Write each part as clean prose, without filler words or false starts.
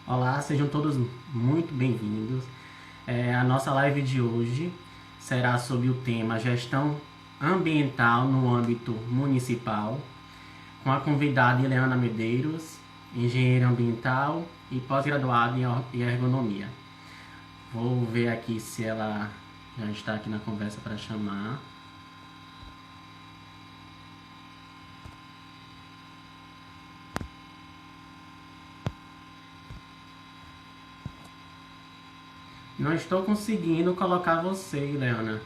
Olá, sejam todos muito bem-vindos. A nossa live de hoje será sobre o tema gestão ambiental no âmbito municipal, com a convidada Ileana Medeiros, engenheira ambiental e pós-graduada em ergonomia. Vou ver aqui se ela já está aqui na conversa para chamar. Não estou conseguindo colocar você, Ileana.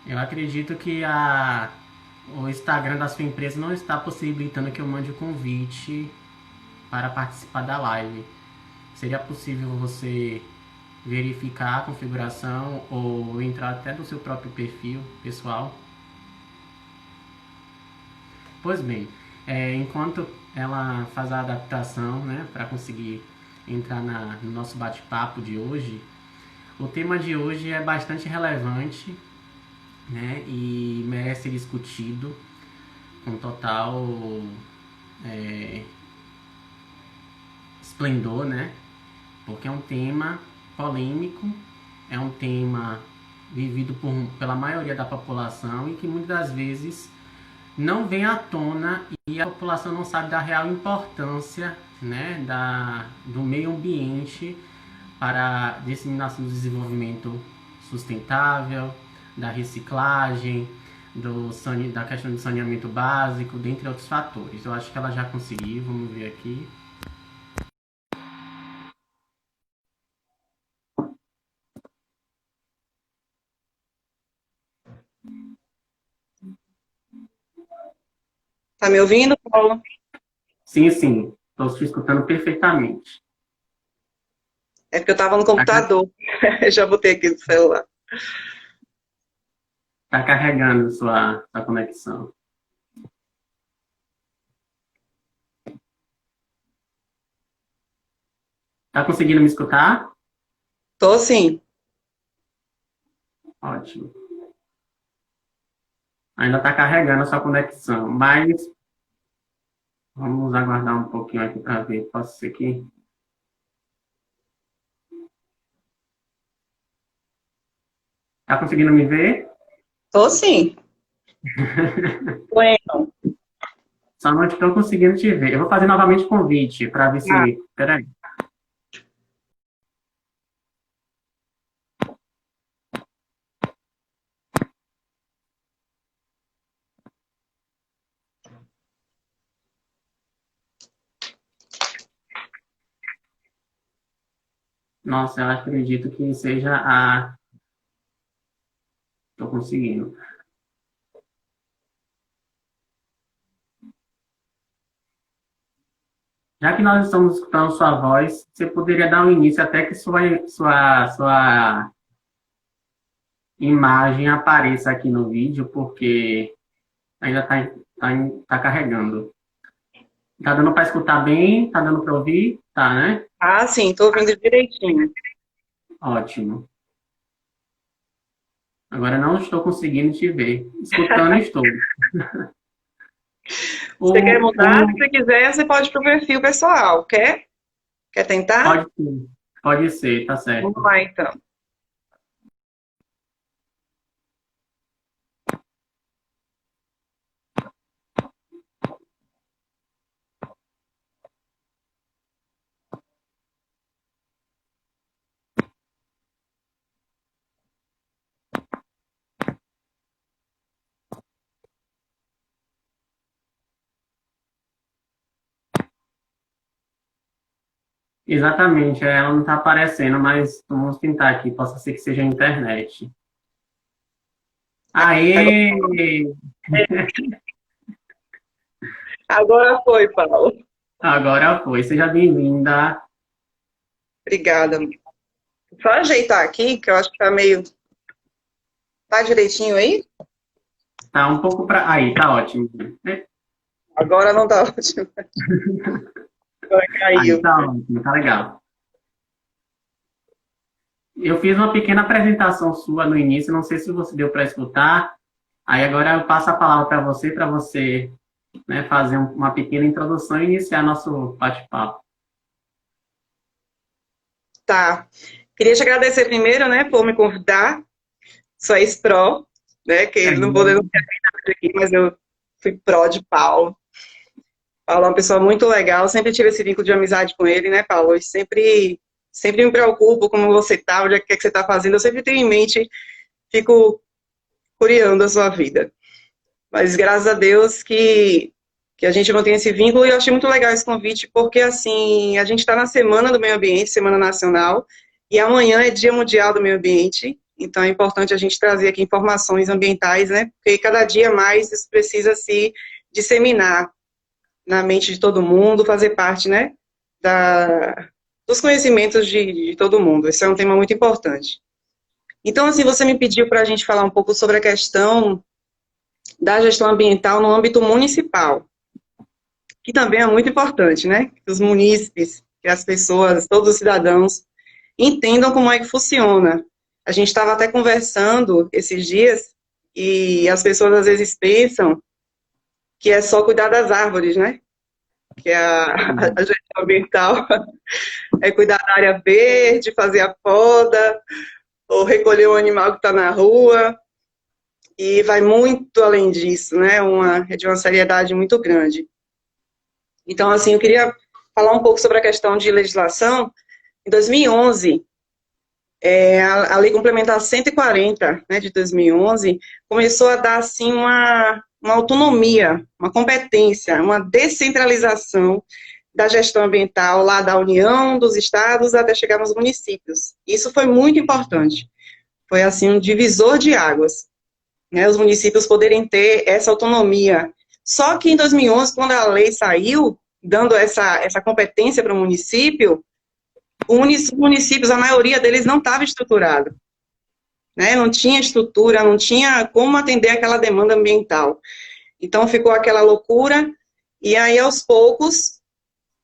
Eu acredito que o Instagram da sua empresa não está possibilitando que eu mande o convite para participar da live. Seria possível você verificar a configuração ou entrar até no seu próprio perfil pessoal? Pois bem, enquanto ela faz a adaptação, né, para conseguir entrar no nosso bate-papo de hoje, o tema de hoje é bastante relevante, né, e merece ser discutido com total é, esplendor, né? Porque é um tema polêmico, é um tema vivido pela maioria da população e que muitas das vezes não vem à tona e a população não sabe da real importância, né, do meio ambiente para a disseminação do desenvolvimento sustentável, da reciclagem, da questão do saneamento básico, dentre outros fatores. Eu acho que ela já conseguiu, vamos ver aqui. Tá me ouvindo, Paulo? Sim, sim, estou te escutando perfeitamente. É porque eu estava no Está computador. Já botei aqui no celular. carregando sua conexão. Está conseguindo me escutar? Tô sim. Ótimo. Ainda está carregando a sua conexão, mas vamos aguardar um pouquinho aqui para ver. Posso ser que. Está conseguindo me ver? Tô sim. Bueno. Só não estou conseguindo te ver. Eu vou fazer novamente o convite para ver Ah, se. Peraí. Nossa, eu acredito que seja a. Estou conseguindo. Já que nós estamos escutando sua voz, você poderia dar um início até que sua imagem apareça aqui no vídeo, porque ainda tá carregando. Tá dando para escutar bem? Tá dando para ouvir? Tá, né? sim, tô ouvindo direitinho. Ótimo. Agora não estou conseguindo te ver. Escutando estou. Você quer O, mudar? Se você quiser, você pode ir pro perfil pessoal. Quer? Quer tentar? pode ser, pode ser, tá Vamos certo. lá, então. Exatamente, ela não está aparecendo, mas vamos tentar aqui. Possa ser que seja a internet. Agora, Aê! agora foi, Paulo. Agora foi. Seja bem-vinda. Obrigada. Só ajeitar aqui, que eu acho que tá meio. Tá direitinho aí? Tá um pouco para. Aí, tá ótimo. Agora não tá ótimo. Agora Aí caiu. tá ótimo, tá legal. Eu fiz uma pequena apresentação sua no início, não sei se você deu para escutar. Aí agora eu passo a palavra para você, né, fazer uma pequena introdução e iniciar nosso bate-papo. Tá. Queria te agradecer primeiro, né, por me convidar. Sou ex-pró, né, que É, ele não podendo aqui, mas eu fui pró de Paulo. Paulo é uma pessoa muito legal, sempre tive esse vínculo de amizade com ele, né, Paulo? Eu sempre me preocupo como você tá, onde é que você tá fazendo, eu sempre tenho em mente, fico curiando a sua vida. Mas graças a Deus que a gente mantém esse vínculo e eu achei muito legal esse convite, porque assim, a gente está na Semana do Meio Ambiente, Semana Nacional, e amanhã é Dia Mundial do Meio Ambiente, então é importante a gente trazer aqui informações ambientais, né? Porque cada dia mais isso precisa se disseminar na mente de todo mundo, fazer parte, né? Dos conhecimentos de todo mundo. Esse é um tema muito importante. Então, assim, você me pediu para a gente falar um pouco sobre a questão da gestão ambiental no âmbito municipal, que também é muito importante, né? Que os munícipes, que as pessoas, todos os cidadãos, entendam como é que funciona. A gente estava até conversando esses dias e as pessoas às vezes pensam que é só cuidar das árvores, né? Que a gestão ambiental é cuidar da área verde, fazer a poda, ou recolher o animal que está na rua, e vai muito além disso, né? É de uma seriedade muito grande. Então, assim, eu queria falar um pouco sobre a questão de legislação. Em 2011, a Lei Complementar 140, né, de 2011, começou a dar, assim, uma autonomia, uma competência, uma descentralização da gestão ambiental lá da União, dos estados, até chegar nos municípios. Isso foi muito importante. Foi, assim, um divisor de águas, né, os municípios poderem ter essa autonomia. Só que em 2011, quando a lei saiu, dando essa competência para o município, os municípios, a maioria deles não estava estruturado, né, não tinha estrutura, não tinha como atender aquela demanda ambiental. Então ficou aquela loucura, e aí aos poucos,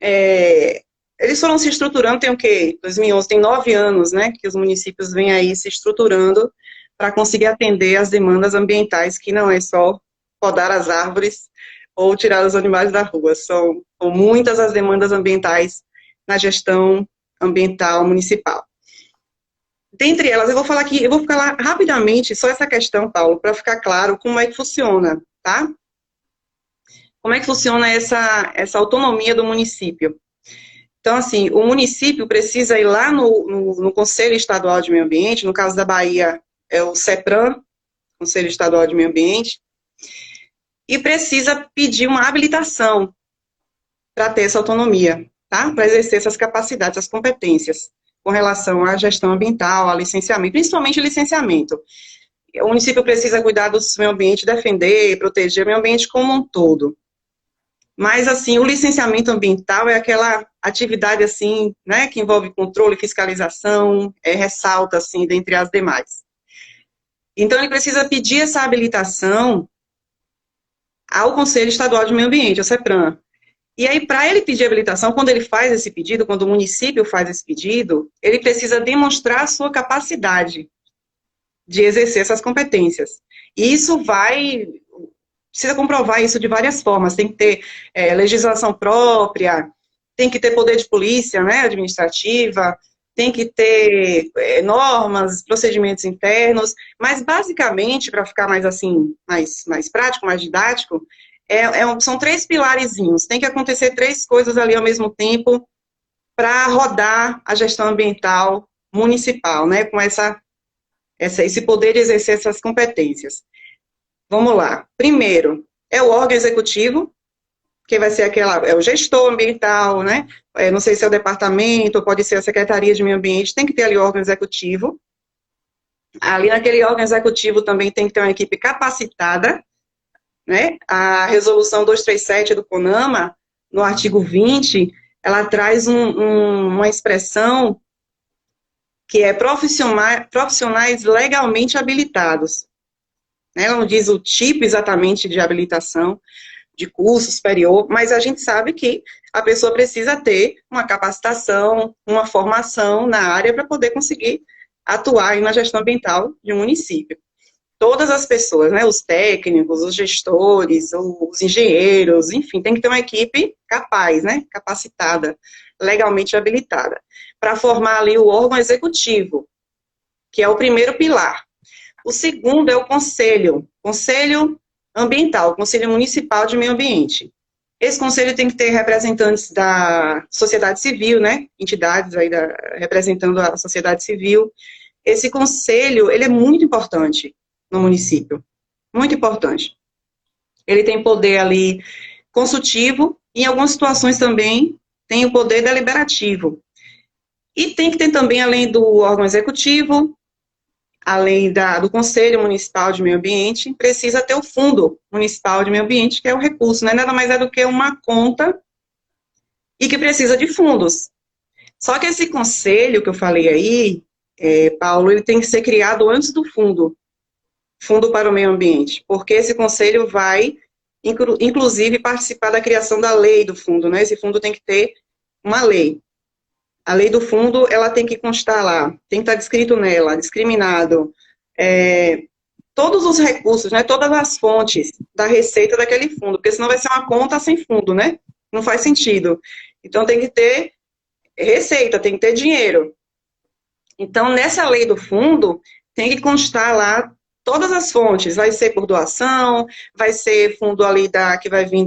eles foram se estruturando, tem o quê? 2011, tem 9 anos, né, que os municípios vêm aí se estruturando para conseguir atender as demandas ambientais, que não é só podar as árvores ou tirar os animais da rua, são muitas as demandas ambientais na gestão ambiental municipal. Dentre elas, eu vou falar rapidamente só essa questão, Paulo, para ficar claro como é que funciona, tá? Como é que funciona essa autonomia do município? Então, assim, o município precisa ir lá no Conselho Estadual de Meio Ambiente, no caso da Bahia, é o CEPRAM, Conselho Estadual de Meio Ambiente, e precisa pedir uma habilitação para ter essa autonomia, tá? Para exercer essas capacidades, essas competências com relação à gestão ambiental, a licenciamento, principalmente licenciamento. O município precisa cuidar do meio ambiente, defender, proteger o meio ambiente como um todo. Mas, assim, o licenciamento ambiental é aquela atividade, assim, né, que envolve controle, fiscalização, ressalta, assim, dentre as demais. Então, ele precisa pedir essa habilitação ao Conselho Estadual de Meio Ambiente, ao CEPRAM. E aí, para ele pedir habilitação, quando ele faz esse pedido, quando o município faz esse pedido, ele precisa demonstrar a sua capacidade de exercer essas competências. E isso precisa comprovar isso de várias formas, tem que ter legislação própria, tem que ter poder de polícia, né, administrativa, tem que ter normas, procedimentos internos, mas basicamente, para ficar mais assim, mais prático, mais didático, são 3 pilarezinhos, tem que acontecer 3 coisas ali ao mesmo tempo para rodar a gestão ambiental municipal, né, com esse poder de exercer essas competências. Vamos lá. Primeiro, é o órgão executivo, que vai ser o gestor ambiental, né? Não sei se é o departamento, ou pode ser a Secretaria de Meio Ambiente, tem que ter ali o órgão executivo. Ali naquele órgão executivo também tem que ter uma equipe capacitada, né? A resolução 237 do CONAMA, no artigo 20, ela traz uma expressão que é profissionais legalmente habilitados. Ela não diz o tipo exatamente de habilitação, de curso superior, mas a gente sabe que a pessoa precisa ter uma capacitação, uma formação na área para poder conseguir atuar aí na gestão ambiental de um município. Todas as pessoas, né, os técnicos, os gestores, os engenheiros, enfim, tem que ter uma equipe capaz, né, capacitada, legalmente habilitada, para formar ali o órgão executivo, que é o primeiro pilar. O segundo é o Conselho Ambiental, Conselho Municipal de Meio Ambiente. Esse conselho tem que ter representantes da sociedade civil, né, entidades aí representando a sociedade civil. Esse conselho, ele é muito importante no município, muito importante. Ele tem poder ali consultivo, e em algumas situações também tem o poder deliberativo. E tem que ter também, além do órgão executivo, além do Conselho Municipal de Meio Ambiente, precisa ter o Fundo Municipal de Meio Ambiente, que é o recurso, né? Nada mais é do que uma conta e que precisa de fundos. Só que esse conselho que eu falei aí, Paulo, ele tem que ser criado antes do Fundo para o Meio Ambiente, porque esse conselho vai, inclusive, participar da criação da lei do fundo, né? Esse fundo tem que ter uma lei. A lei do fundo, ela tem que constar lá, tem que estar descrito nela, discriminado, todos os recursos, né, todas as fontes da receita daquele fundo, porque senão vai ser uma conta sem fundo, né? Não faz sentido. Então, tem que ter receita, tem que ter dinheiro. Então, nessa lei do fundo, tem que constar lá todas as fontes, vai ser por doação, vai ser fundo ali que vai vir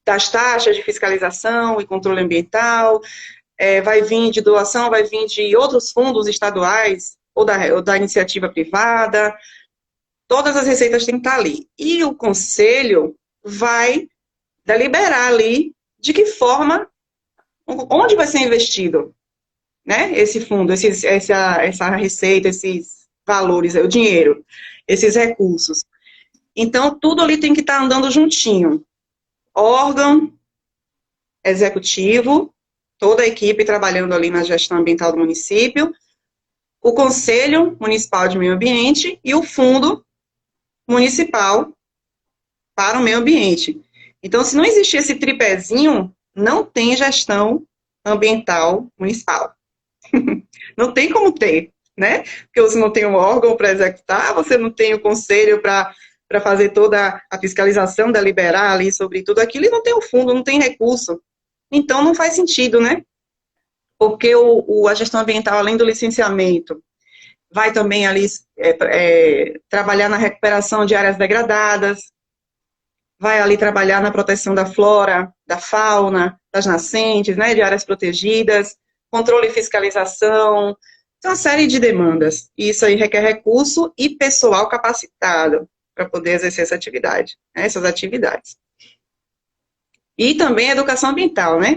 das taxas de fiscalização e controle ambiental, vai vir de doação, vai vir de outros fundos estaduais ou da iniciativa privada, todas as receitas têm que estar ali. E o conselho vai deliberar ali de que forma, onde vai ser investido, né, esse fundo, essa receita, esses valores, o dinheiro, esses recursos. Então, tudo ali tem que estar andando juntinho. Órgão executivo, toda a equipe trabalhando ali na gestão ambiental do município, o Conselho Municipal de Meio Ambiente e o Fundo Municipal para o Meio Ambiente. Então, se não existir esse tripézinho, não tem gestão ambiental municipal. Não tem como ter, né? Porque você não tem um órgão para executar, você não tem o conselho para fazer toda a fiscalização, deliberar ali sobre tudo aquilo, e não tem o fundo, não tem recurso. Então, não faz sentido, né? Porque a gestão ambiental, além do licenciamento, vai também ali trabalhar na recuperação de áreas degradadas, vai ali trabalhar na proteção da flora, da fauna, das nascentes, né, de áreas protegidas, controle e fiscalização, uma série de demandas. E isso aí requer recurso e pessoal capacitado para poder exercer essa atividade, né, essas atividades. E também a educação ambiental, né?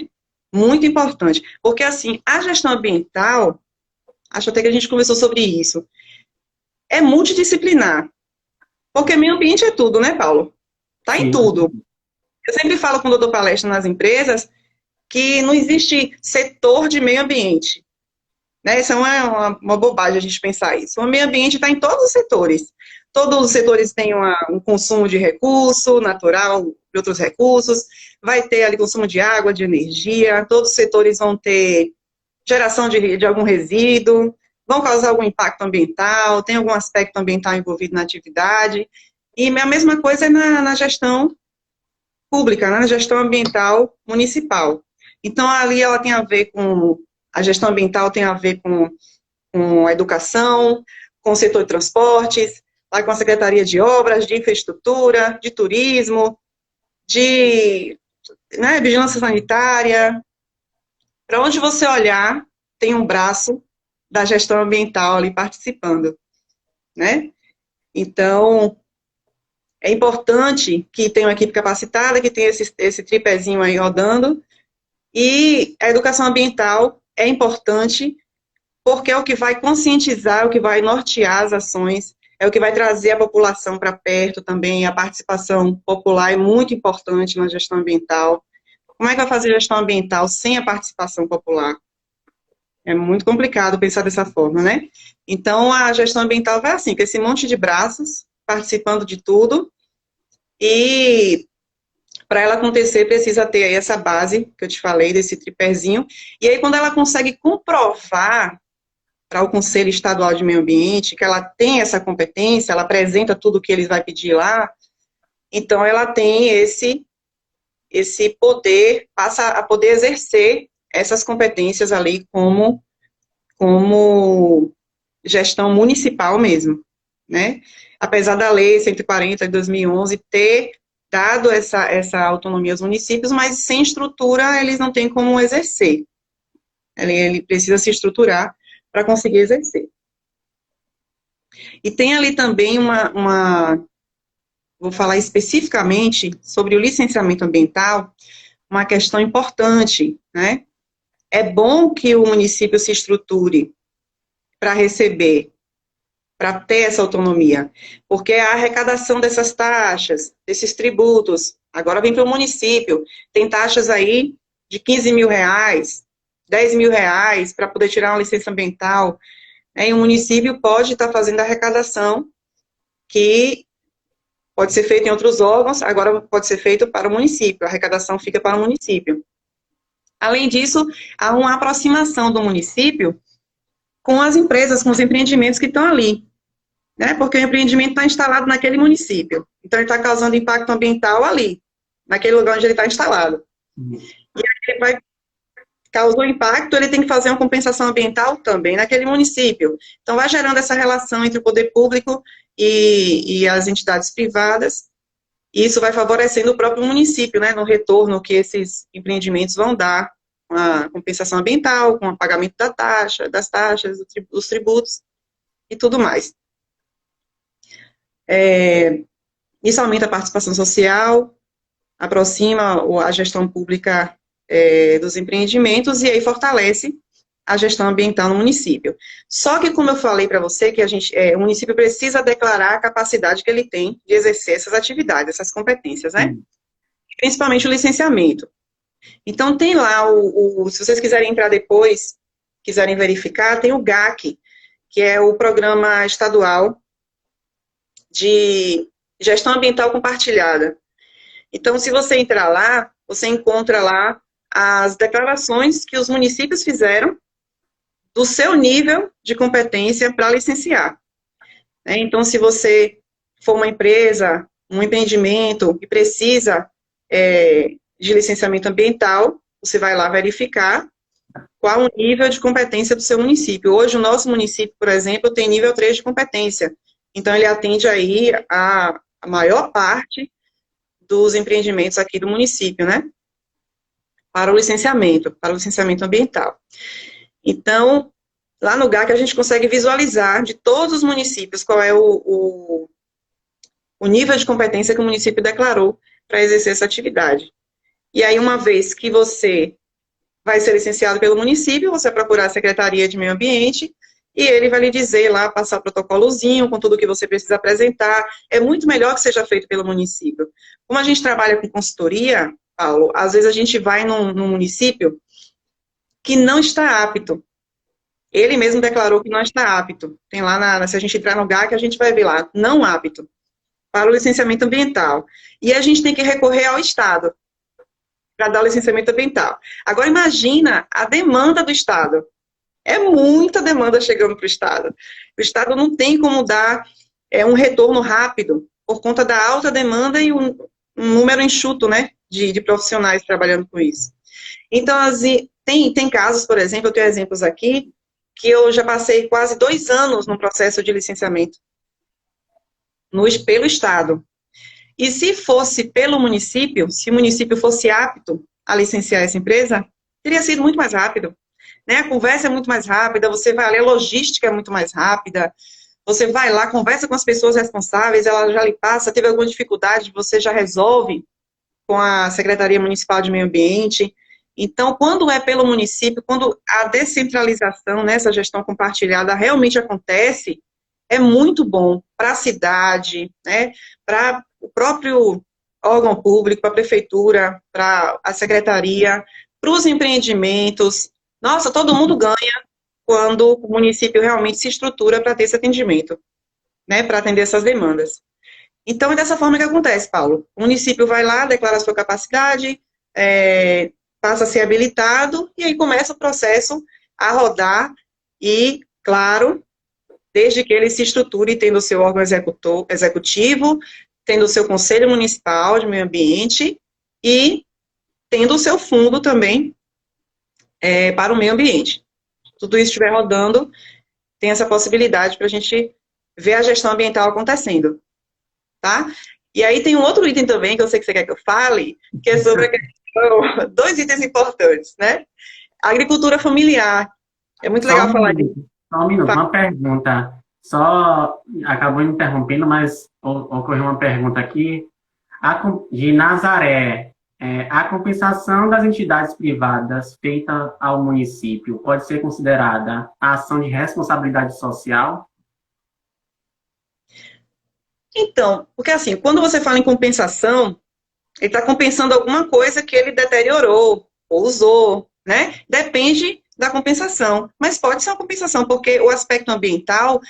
Muito importante. Porque, assim, a gestão ambiental, acho até que a gente conversou sobre isso, é multidisciplinar. Porque meio ambiente é tudo, né, Paulo? Tá em tudo. Eu sempre falo quando eu dou palestra nas empresas que não existe setor de meio ambiente. Né? Isso é uma bobagem a gente pensar isso. O meio ambiente está em todos os setores. Todos os setores têm um consumo de recurso natural, de outros recursos, vai ter ali consumo de água, de energia, todos os setores vão ter geração de algum resíduo, vão causar algum impacto ambiental, tem algum aspecto ambiental envolvido na atividade, e a mesma coisa é na gestão pública, né? Na gestão ambiental municipal. Então, ali ela tem a ver com, a gestão ambiental tem a ver com a educação, com o setor de transportes, lá com a Secretaria de Obras, de Infraestrutura, de Turismo, de vigilância sanitária. Para onde você olhar, tem um braço da gestão ambiental ali participando, né? Então, é importante que tenha uma equipe capacitada, que tenha esse tripézinho aí rodando, e a educação ambiental é importante porque é o que vai conscientizar, é o que vai nortear as ações, é o que vai trazer a população para perto também. A participação popular é muito importante na gestão ambiental. Como é que vai fazer gestão ambiental sem a participação popular? É muito complicado pensar dessa forma, né? Então, a gestão ambiental vai assim, com esse monte de braços, participando de tudo, E para ela acontecer, precisa ter aí essa base que eu te falei, desse tripézinho. E aí, quando ela consegue comprovar para o Conselho Estadual de Meio Ambiente que ela tem essa competência, ela apresenta tudo o que eles vai pedir lá, então ela tem esse poder, passa a poder exercer essas competências ali como gestão municipal mesmo, né? Apesar da Lei 140 de 2011 ter dado essa autonomia aos municípios, mas sem estrutura eles não têm como exercer. Ele precisa se estruturar para conseguir exercer. E tem ali também vou falar especificamente sobre o licenciamento ambiental, uma questão importante, né? É bom que o município se estruture para receber, para ter essa autonomia, porque a arrecadação dessas taxas, desses tributos, agora vem para o município, tem taxas aí de 15 mil reais, 10 mil reais para poder tirar uma licença ambiental, e o município pode estar fazendo a arrecadação que pode ser feita em outros órgãos, agora pode ser feito para o município, a arrecadação fica para o município. Além disso, há uma aproximação do município com as empresas, com os empreendimentos que estão ali, né? Porque o empreendimento está instalado naquele município, então ele está causando impacto ambiental ali, naquele lugar onde ele está instalado. E aí ele vai causou impacto, ele tem que fazer uma compensação ambiental também naquele município. Então vai gerando essa relação entre o poder público e as entidades privadas, e isso vai favorecendo o próprio município, né, no retorno que esses empreendimentos vão dar, com a compensação ambiental, com o pagamento das taxas, dos tributos e tudo mais. Isso aumenta a participação social, aproxima a gestão pública dos empreendimentos e aí fortalece a gestão ambiental no município. Só que, como eu falei para você, que o município precisa declarar a capacidade que ele tem de exercer essas atividades, essas competências, né? Principalmente o licenciamento. Então, tem lá, se vocês quiserem entrar depois, quiserem verificar, tem o GAC, que é o Programa Estadual de Gestão Ambiental Compartilhada. Então, se você entrar lá, você encontra lá as declarações que os municípios fizeram do seu nível de competência para licenciar. Então, se você for uma empresa, um empreendimento que precisa de licenciamento ambiental, você vai lá verificar qual o nível de competência do seu município. Hoje, o nosso município, por exemplo, tem nível 3 de competência. Então, ele atende aí a maior parte dos empreendimentos aqui do município, né? Para o licenciamento ambiental. Então, lá no GAC a gente consegue visualizar de todos os municípios qual é o nível de competência que o município declarou para exercer essa atividade. E aí, uma vez que você vai ser licenciado pelo município, você vai procurar a Secretaria de Meio Ambiente e ele vai lhe dizer lá, passar o protocolozinho com tudo que você precisa apresentar. É muito melhor que seja feito pelo município. Como a gente trabalha com consultoria, Paulo, às vezes a gente vai num município que não está apto. Ele mesmo declarou que não está apto. Tem lá, se a gente entrar no GAC, a gente vai ver lá, não apto para o licenciamento ambiental. E a gente tem que recorrer ao Estado para dar o licenciamento ambiental. Agora, imagina a demanda do Estado. É muita demanda chegando para o Estado. O Estado não tem como dar um retorno rápido por conta da alta demanda e um número enxuto, né, de profissionais trabalhando com isso. Então, tem casos, por exemplo, eu tenho exemplos aqui, que eu já passei quase 2 anos no processo de licenciamento pelo Estado. E se fosse pelo município, se o município fosse apto a licenciar essa empresa, teria sido muito mais rápido. Né? A conversa é muito mais rápida, você vai ali, a logística é muito mais rápida, você vai lá, conversa com as pessoas responsáveis, ela já lhe passa, teve alguma dificuldade, você já resolve com a Secretaria Municipal de Meio Ambiente. Então, quando é pelo município, quando a descentralização, né, essa gestão compartilhada realmente acontece, é muito bom para a cidade, né, para o próprio órgão público, para a prefeitura, para a secretaria, para os empreendimentos. Nossa, todo mundo ganha quando o município realmente se estrutura para ter esse atendimento, né, para atender essas demandas. Então, é dessa forma que acontece, Paulo. O município vai lá, declara a sua capacidade, passa a ser habilitado, e aí começa o processo a rodar, e, claro, desde que ele se estruture tendo o seu órgão executivo, tendo o seu conselho municipal de meio ambiente e tendo o seu fundo também para o meio ambiente. Tudo isso estiver rodando, tem essa possibilidade para a gente ver a gestão ambiental acontecendo, tá? E aí tem um outro item também, que eu sei que você quer que eu fale, que é sobre a questão, dois itens importantes, né? A agricultura familiar. É muito Só legal um falar disso. minuto, só um minuto, uma pergunta. Só acabou me interrompendo, mas ocorreu uma pergunta aqui. De Nazaré, a compensação das entidades privadas feita ao município pode ser considerada ação de responsabilidade social? Então, porque assim, quando você fala em compensação, ele está compensando alguma coisa que ele deteriorou ou usou, né? Depende da compensação. Mas pode ser uma compensação, porque o aspecto ambiental,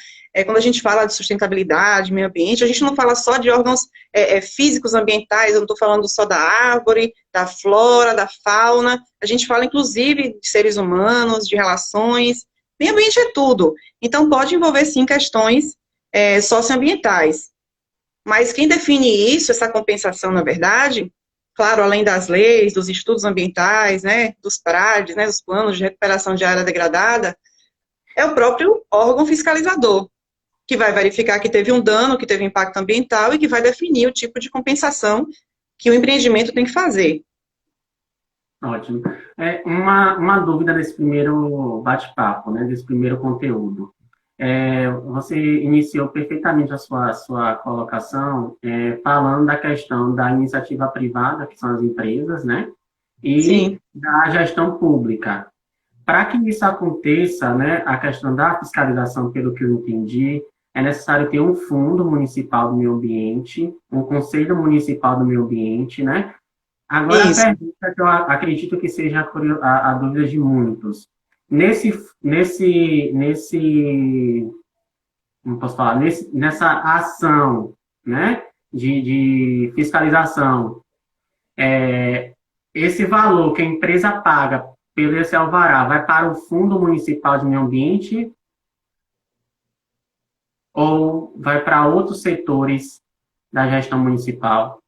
quando a gente fala de sustentabilidade, meio ambiente, a gente não fala só de órgãos físicos ambientais, eu não estou falando só da árvore, da flora, da fauna, a gente fala inclusive de seres humanos, de relações. Meio ambiente é tudo. Então pode envolver sim questões socioambientais. Mas quem define isso, essa compensação, na verdade, claro, além das leis, dos estudos ambientais, né, dos PRADs, né, dos planos de recuperação de área degradada, é o próprio órgão fiscalizador, que vai verificar que teve um dano, que teve impacto ambiental e que vai definir o tipo de compensação que o empreendimento tem que fazer. Ótimo. Uma dúvida nesse primeiro bate-papo, né, desse primeiro conteúdo. Você iniciou perfeitamente a sua colocação falando da questão da iniciativa privada, que são as empresas, né? E Sim. da gestão pública. Para que isso aconteça, né, a questão da fiscalização, pelo que eu entendi, é necessário ter um fundo municipal do meio ambiente, um conselho municipal do meio ambiente, né? Agora, Isso. a pergunta que eu acredito que seja a dúvida de muitos. Nesse, como posso falar, nessa ação, né, de fiscalização, esse valor que a empresa paga pelo esse alvará vai para o Fundo Municipal de Meio Ambiente ou vai para outros setores da gestão municipal?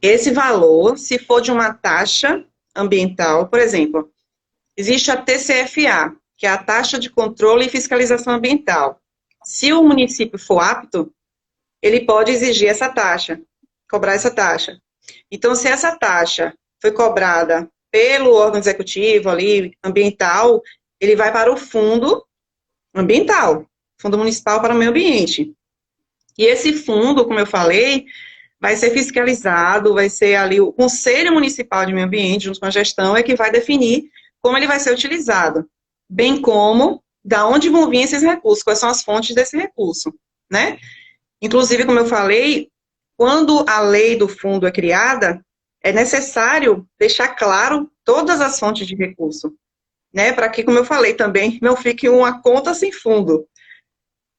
Esse valor, se for de uma taxa ambiental, por exemplo, existe a TCFA, que é a taxa de controle e fiscalização ambiental. Se o município for apto, ele pode exigir essa taxa, cobrar essa taxa. Então, se essa taxa foi cobrada pelo órgão executivo ali, ambiental, ele vai para o fundo ambiental, Fundo Municipal para o Meio Ambiente. E esse fundo, como eu falei, vai ser fiscalizado, vai ser ali o Conselho Municipal de Meio Ambiente, junto com a gestão, é que vai definir como ele vai ser utilizado, bem como da onde vão vir esses recursos, quais são as fontes desse recurso, né? Inclusive, como eu falei, quando a lei do fundo é criada, é necessário deixar claro todas as fontes de recurso, né? Para que, como eu falei também, não fique uma conta sem fundo,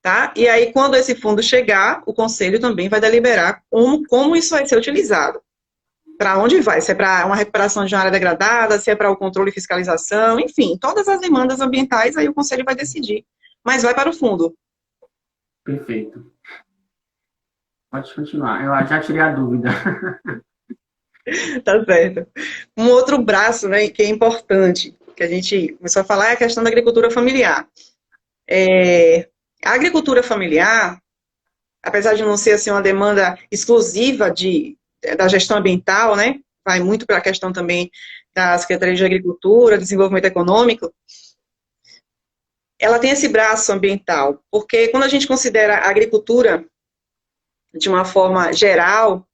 tá? E aí, quando esse fundo chegar, o conselho também vai deliberar como isso vai ser utilizado. Para onde vai? Se é para uma recuperação de uma área degradada, se é para o controle e fiscalização, enfim, todas as demandas ambientais, aí o conselho vai decidir. Mas vai para o fundo. Perfeito. Pode continuar. Eu já tirei a dúvida. Tá certo. Um outro braço, né, que é importante, que a gente começou a falar, é a questão da agricultura familiar. A agricultura familiar, apesar de não ser assim, uma demanda exclusiva da gestão ambiental, né, vai muito para a questão também da Secretaria de Agricultura, Desenvolvimento Econômico, ela tem esse braço ambiental, porque quando a gente considera a agricultura de uma forma geral,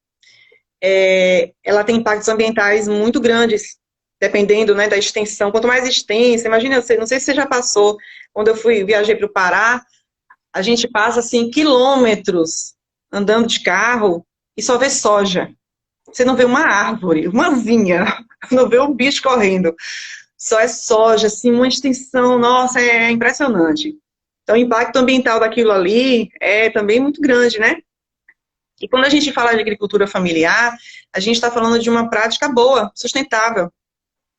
ela tem impactos ambientais muito grandes, dependendo, né, da extensão. Quanto mais extensa, imagina, não sei se você já passou, quando eu viajei para o Pará, a gente passa, assim, quilômetros andando de carro e só vê soja. Você não vê uma árvore, uma vinha, não vê um bicho correndo. Só é soja, assim, uma extensão, nossa, é impressionante. Então, o impacto ambiental daquilo ali é também muito grande, né? E quando a gente fala de agricultura familiar, a gente está falando de uma prática boa, sustentável.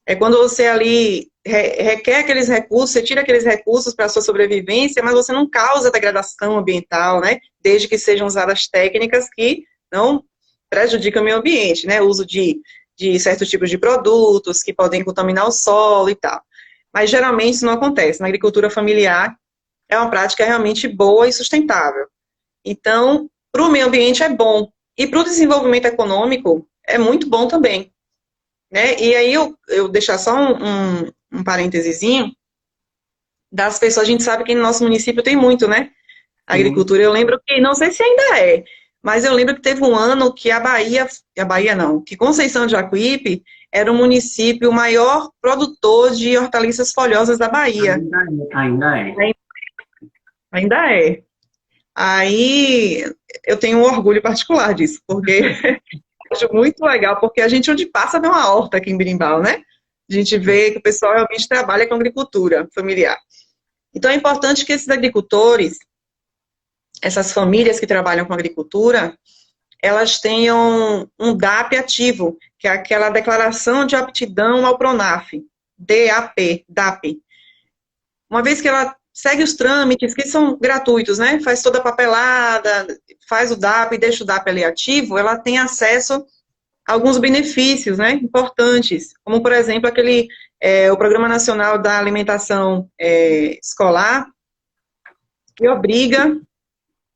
É quando você ali requer aqueles recursos, você tira aqueles recursos para a sua sobrevivência, mas você não causa degradação ambiental, né? Desde que sejam usadas técnicas que não prejudicam o meio ambiente, né? O uso de certos tipos de produtos que podem contaminar o solo e tal. Mas geralmente isso não acontece. Na agricultura familiar é uma prática realmente boa e sustentável. Então, para o meio ambiente é bom. E para o desenvolvimento econômico é muito bom também. Né? E aí eu deixar só um parêntesezinho das pessoas, a gente sabe que no nosso município tem muito, né? Sim. Agricultura, eu lembro que, não sei se ainda é, mas eu lembro que teve um ano que a Bahia não, que Conceição de Jacuípe era o município maior produtor de hortaliças folhosas da Bahia. Ainda é. Ainda é. Aí eu tenho um orgulho particular disso, porque acho muito legal, porque a gente onde passa vê uma horta aqui em Birimbau, né? A gente vê que o pessoal realmente trabalha com agricultura familiar. Então é importante que esses agricultores, essas famílias que trabalham com agricultura, elas tenham um DAP ativo, que é aquela declaração de aptidão ao PRONAF, DAP. Uma vez que ela segue os trâmites, que são gratuitos, né? Faz toda a papelada, faz o DAP, deixa o DAP ali ativo, ela tem acesso a alguns benefícios, né? Importantes, como, por exemplo, o Programa Nacional da Alimentação Escolar, que obriga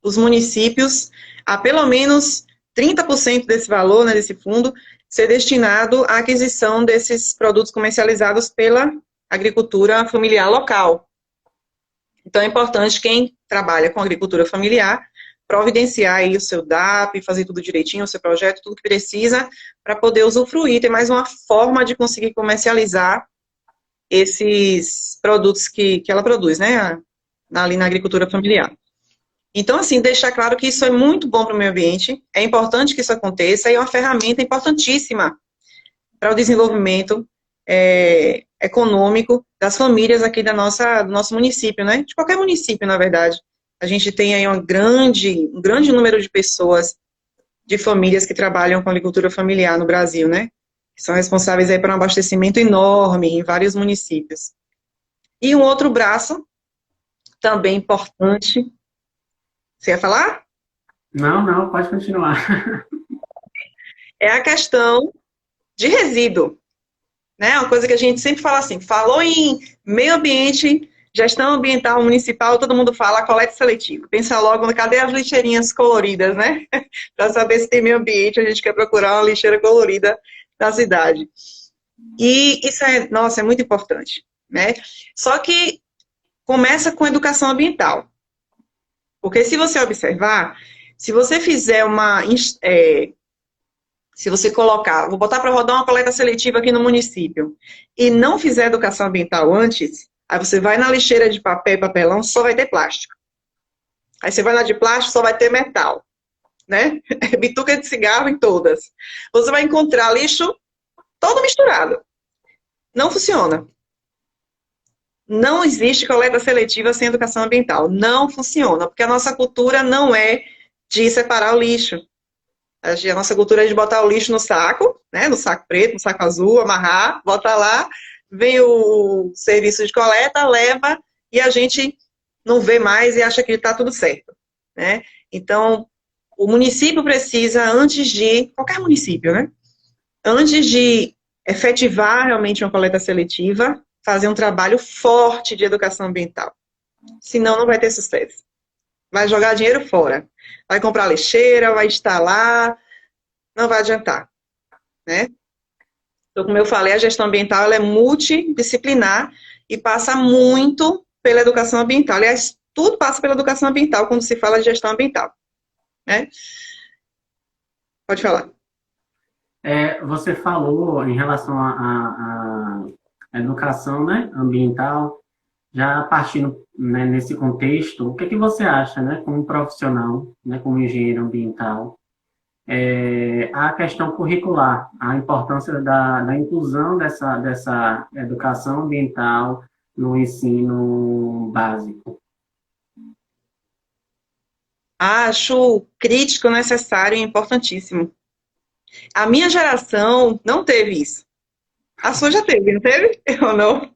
os municípios a pelo menos 30% desse valor, né, desse fundo, ser destinado à aquisição desses produtos comercializados pela agricultura familiar local. Então, é importante quem trabalha com agricultura familiar providenciar aí o seu DAP, fazer tudo direitinho, o seu projeto, tudo que precisa, para poder usufruir, ter mais uma forma de conseguir comercializar esses produtos que ela produz, né, ali na agricultura familiar. Então, assim, deixar claro que isso é muito bom para o meio ambiente, é importante que isso aconteça, e é uma ferramenta importantíssima para o desenvolvimento econômico das famílias aqui do nosso município, né? De qualquer município, na verdade. A gente tem aí um grande número de pessoas, de famílias que trabalham com agricultura familiar no Brasil, né? Que são responsáveis aí por um abastecimento enorme em vários municípios. E um outro braço, também importante. Você ia falar? Não, pode continuar. É a questão de resíduo. Né? Uma coisa que a gente sempre fala assim, falou em meio ambiente, gestão ambiental municipal, todo mundo fala coleta seletiva. Pensa logo, cadê as lixeirinhas coloridas, né? Para saber se tem meio ambiente, a gente quer procurar uma lixeira colorida na cidade. E isso nossa, é muito importante, né? Só que começa com educação ambiental. Porque se você observar, se você fizer se você colocar, vou botar para rodar uma coleta seletiva aqui no município, e não fizer educação ambiental antes, aí você vai na lixeira de papel e papelão, só vai ter plástico. Aí você vai na de plástico, só vai ter metal, né? Bituca de cigarro em todas. Você vai encontrar lixo todo misturado. Não funciona. Não existe coleta seletiva sem educação ambiental. Não funciona, porque a nossa cultura não é de separar o lixo. A nossa cultura é de botar o lixo no saco, né, no saco preto, no saco azul, amarrar, bota lá, vem o serviço de coleta, leva, e a gente não vê mais e acha que está tudo certo, né? Então, o município precisa, qualquer município, né? Antes de efetivar realmente uma coleta seletiva, fazer um trabalho forte de educação ambiental. Senão, não vai ter sucesso. Vai jogar dinheiro fora. Vai comprar lixeira, vai instalar, não vai adiantar, né? Então, como eu falei, a gestão ambiental ela é multidisciplinar e passa muito pela educação ambiental. Aliás, tudo passa pela educação ambiental quando se fala de gestão ambiental, né? Pode falar. Você falou em relação à educação, né, ambiental, já partindo, né, nesse contexto, o que é que você acha, né, como profissional, né, como engenheiro ambiental, a questão curricular, a importância da inclusão dessa educação ambiental no ensino básico? Acho crítico, necessário e importantíssimo. A minha geração não teve isso. A sua já teve, não teve? Eu não.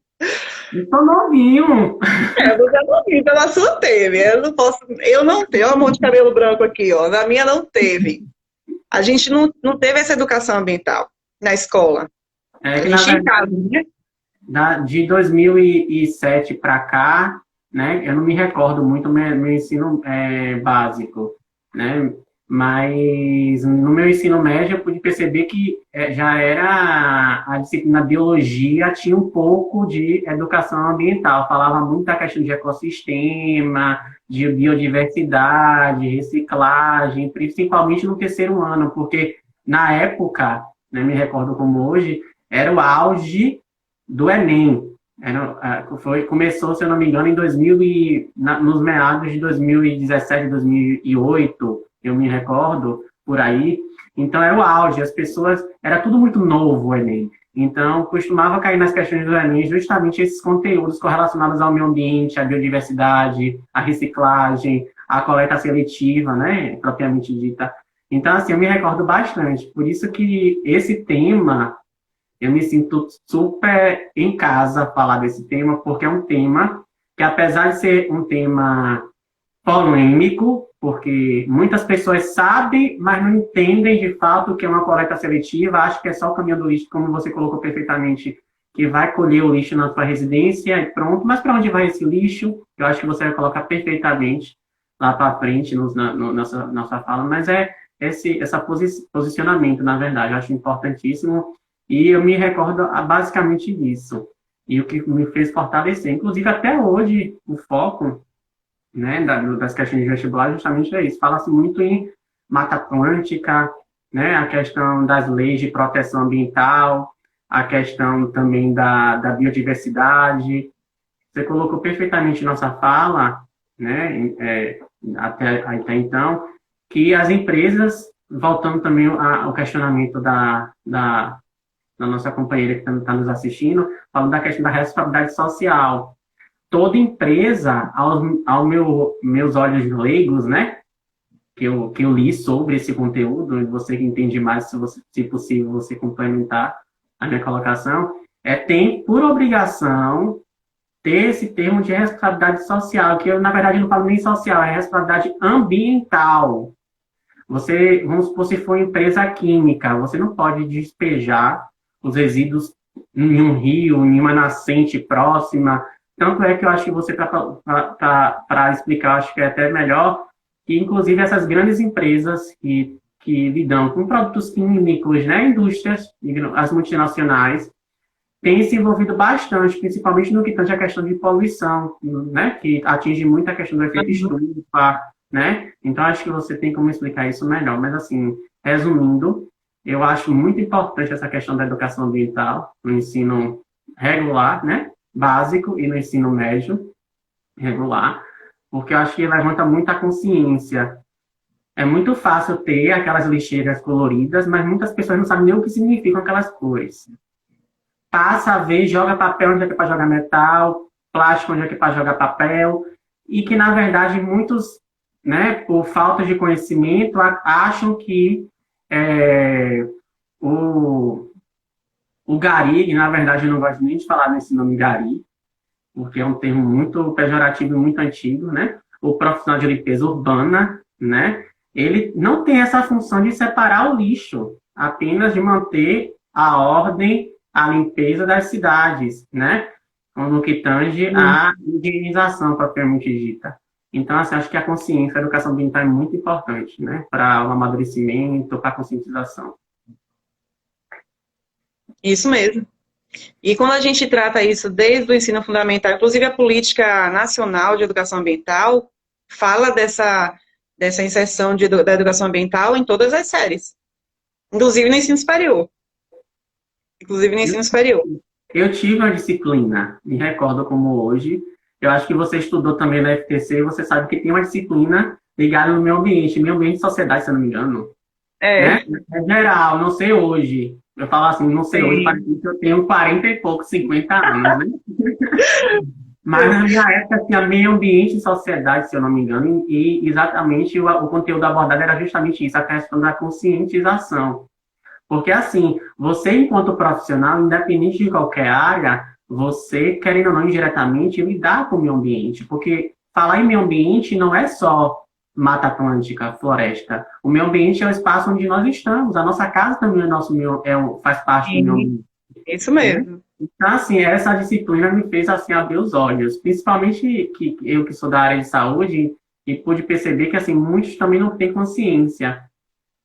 Eu sou novinho. É, você não viu, pela sua teve. Eu não posso. Eu não tenho. Olha um monte de cabelo branco aqui, ó. Na minha não teve. A gente não teve essa educação ambiental na escola. É A que, na gente em verdade, casa, né? de 2007 para cá, né, eu não me recordo muito do meu ensino básico, né, mas no meu ensino médio eu pude perceber que já era a disciplina biologia, tinha um pouco de educação ambiental, falava muito da questão de ecossistema, de biodiversidade, reciclagem, principalmente no terceiro ano, porque na época, né, me recordo como hoje, era o auge do Enem. Começou, se eu não me engano, em nos meados de 2017, 2008, eu me recordo, por aí. Então, era o auge, as pessoas... Era tudo muito novo, o Enem. Então, costumava cair nas questões do Enem justamente esses conteúdos correlacionados ao meio ambiente, à biodiversidade, à reciclagem, à coleta seletiva, né, propriamente dita. Então, assim, eu me recordo bastante. Por isso que esse tema eu me sinto super em casa falar desse tema, porque é um tema que, apesar de ser um tema polêmico, porque muitas pessoas sabem, mas não entendem de fato o que é uma coleta seletiva, acham que é só o caminhão do lixo, como você colocou perfeitamente, que vai colher o lixo na sua residência e pronto. Mas para onde vai esse lixo? Eu acho que você vai colocar perfeitamente lá para frente nossa fala, mas esse posicionamento, na verdade, eu acho importantíssimo e eu me recordo basicamente disso. E o que me fez fortalecer. Inclusive, até hoje, o foco, né, das questões de vestibular justamente é isso. Fala-se muito em Mata Atlântica, né, a questão das leis de proteção ambiental, a questão também da biodiversidade. Você colocou perfeitamente nossa fala, né, até então, que as empresas, voltando também ao questionamento da nossa companheira que está nos assistindo, falando da questão da responsabilidade social. Toda empresa, meus olhos leigos, né, que eu li sobre esse conteúdo, você que entende mais, se possível, você complementar a minha colocação, tem por obrigação ter esse termo de responsabilidade social, que eu, na verdade, não falo nem social, é responsabilidade ambiental. Você, vamos supor, se for empresa química, você não pode despejar os resíduos em um rio, em uma nascente próxima. Tanto é que eu acho que você, para explicar, acho que é até melhor, que inclusive essas grandes empresas que lidam com produtos químicos, né, indústrias, as multinacionais, têm se envolvido bastante, principalmente no que tange a questão de poluição, né, que atinge muito a questão do efeito estufa, né? Então, acho que você tem como explicar isso melhor. Mas, assim, resumindo, eu acho muito importante essa questão da educação ambiental no ensino regular, né, básico, e no ensino médio regular, porque eu acho que levanta muita consciência. É muito fácil ter aquelas lixeiras coloridas, mas muitas pessoas não sabem nem o que significam aquelas cores. Passa a ver, joga papel onde é que é para jogar metal, plástico onde é que é para jogar papel, e que, na verdade, muitos, né, por falta de conhecimento, acham que o gari, e na verdade eu não gosto nem de falar nesse nome gari, porque é um termo muito pejorativo e muito antigo, né? O profissional de limpeza urbana, né? Ele não tem essa função de separar o lixo, apenas de manter a ordem, a limpeza das cidades, né? No que tange a higienização propriamente dita. Então, assim, acho que a consciência, a educação ambiental é muito importante, né? Para o amadurecimento, para a conscientização. Isso mesmo. E quando a gente trata isso desde o ensino fundamental, inclusive a Política Nacional de Educação Ambiental fala dessa inserção da educação ambiental em todas as séries, inclusive no ensino superior. Inclusive no ensino superior. Eu tive uma disciplina, me recordo como hoje, eu acho que você estudou também na FTC, você sabe que tem uma disciplina ligada no meio ambiente e sociedade, se eu não me engano. Né? É geral, não sei hoje. Eu falo assim, não sei hoje, parece que eu tenho 40 e poucos, 50 anos, né? Mas na minha época tinha meio ambiente e sociedade, se eu não me engano, e exatamente o conteúdo abordado era justamente isso, a questão da conscientização. Porque assim, você enquanto profissional, independente de qualquer área, você, querendo ou não, indiretamente, lidar com o meio ambiente. Porque falar em meio ambiente não é só Mata Atlântica, floresta. O meio ambiente é o espaço onde nós estamos. A nossa casa também é nosso meio, faz parte do meio Sim, ambiente, isso né? mesmo. Então, assim, essa disciplina me fez, assim, abrir os olhos. Principalmente que eu que sou da área de saúde e pude perceber que, assim, muitos também não têm consciência.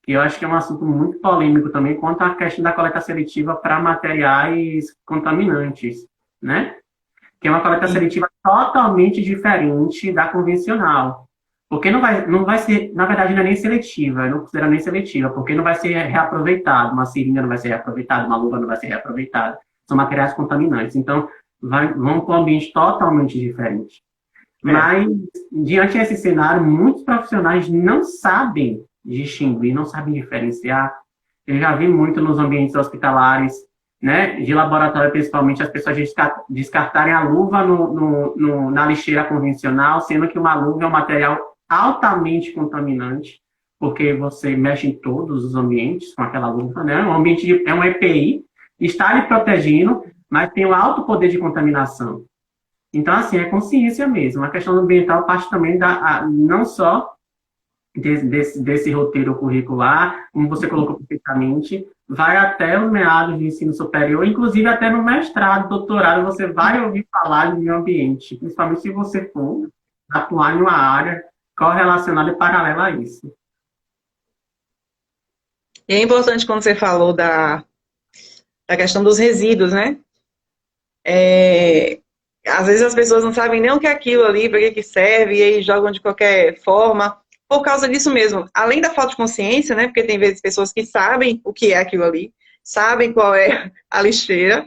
E eu acho que é um assunto muito polêmico também quanto à questão da coleta seletiva para materiais contaminantes, né? Que é uma coleta Sim. seletiva totalmente diferente da convencional. Porque não vai ser, na verdade, não é nem seletiva, eu não considero nem seletiva, porque não vai ser reaproveitado, uma seringa não vai ser reaproveitada, uma luva não vai ser reaproveitada. São materiais contaminantes. Então, vão para um ambiente totalmente diferente. É. Mas, diante desse cenário, muitos profissionais não sabem distinguir, não sabem diferenciar. Eu já vi muito nos ambientes hospitalares, né, de laboratório, principalmente, as pessoas descartarem a luva na lixeira convencional, sendo que uma luva é um material altamente contaminante, porque você mexe em todos os ambientes com aquela luva, né? Um ambiente é um EPI, está lhe protegendo, mas tem um alto poder de contaminação. Então, assim, é consciência mesmo. A questão ambiental parte também não só desse roteiro curricular, como você colocou perfeitamente, vai até os meados de ensino superior, inclusive até no mestrado, doutorado, você vai ouvir falar de meio ambiente, principalmente se você for atuar em uma área correlacionada e paralela a isso. E é importante quando você falou da questão dos resíduos, né? Às vezes as pessoas não sabem nem o que é aquilo ali, para que serve, e aí jogam de qualquer forma, por causa disso mesmo. Além da falta de consciência, né? Porque tem vezes pessoas que sabem o que é aquilo ali, sabem qual é a lixeira,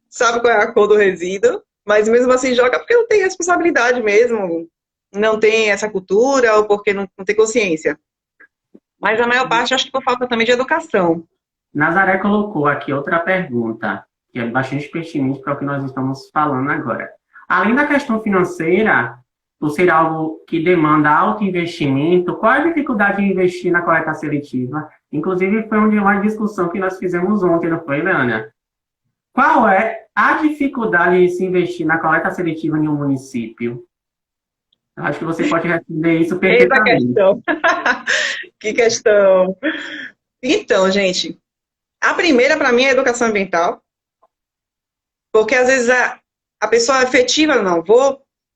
sabem qual é a cor do resíduo, mas mesmo assim joga porque não tem responsabilidade mesmo, não tem essa cultura, ou porque não tem consciência. Mas a maior parte acho que por falta também de educação. Nazaré colocou aqui outra pergunta, que é bastante pertinente para o que nós estamos falando agora. Além da questão financeira, por ser algo que demanda alto investimento, qual é a dificuldade de investir na coleta seletiva? Inclusive, foi uma discussão que nós fizemos ontem, não foi, Leânia? Qual é a dificuldade de se investir na coleta seletiva em um município? Eu acho que você pode responder isso Eita perfeitamente. questão. Que questão. Então, gente, a primeira para mim é a educação ambiental, porque às vezes a pessoa efetiva, não,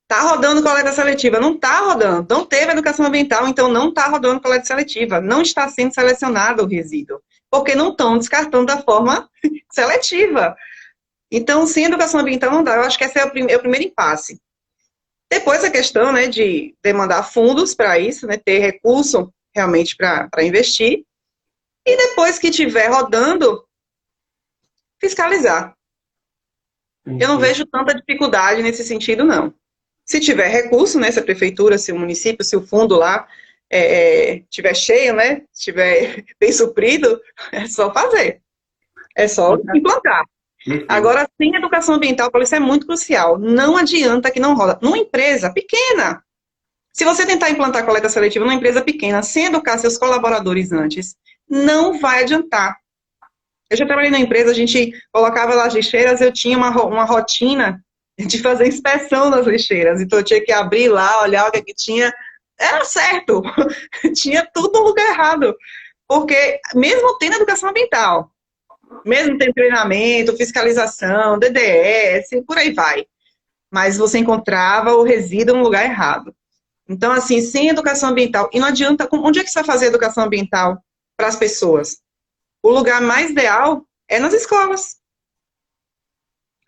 tá rodando coleta seletiva, não tá rodando, não teve educação ambiental, então não tá rodando coleta seletiva, não está sendo selecionado o resíduo, porque não estão descartando da forma seletiva. Então, sem educação ambiental não dá, eu acho que esse é o primeiro impasse. Depois a questão, né, de demandar fundos para isso, né, ter recurso realmente para investir, e depois que estiver rodando, fiscalizar. Eu não vejo tanta dificuldade nesse sentido, não. Se tiver recurso, né, se a prefeitura, se o município, se o fundo lá tiver cheio, né, estiver bem suprido, é só fazer. É só implantar. Agora, sem educação ambiental, isso é muito crucial. Não adianta que não rola. Numa empresa pequena, se você tentar implantar coleta seletiva numa empresa pequena, sem educar seus colaboradores antes, não vai adiantar. Eu já trabalhei na empresa, a gente colocava lá as lixeiras, eu tinha uma rotina de fazer inspeção nas lixeiras. Então eu tinha que abrir lá, olhar o que tinha. Era certo, tinha tudo no lugar errado. Porque mesmo tendo educação ambiental, mesmo tendo treinamento, fiscalização, DDS, por aí vai. Mas você encontrava o resíduo no lugar errado. Então, assim, sem educação ambiental, e não adianta, onde é que você vai fazer educação ambiental para as pessoas? O lugar mais ideal é nas escolas.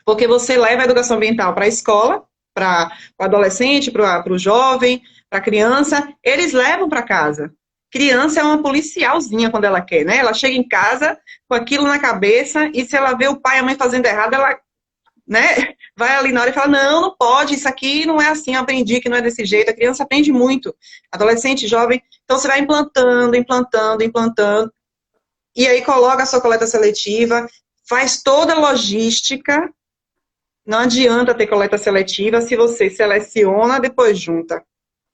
Porque você leva a educação ambiental para a escola, para o adolescente, para o jovem, para a criança, eles levam para casa. Criança é uma policialzinha quando ela quer, né? Ela chega em casa com aquilo na cabeça e se ela vê o pai e a mãe fazendo errado, ela, né, vai ali na hora e fala, não, não pode, isso aqui não é assim, eu aprendi que não é desse jeito. A criança aprende muito, adolescente, jovem. Então você vai implantando, implantando, implantando. E aí coloca a sua coleta seletiva, faz toda a logística Não adianta ter coleta seletiva se você seleciona, depois junta.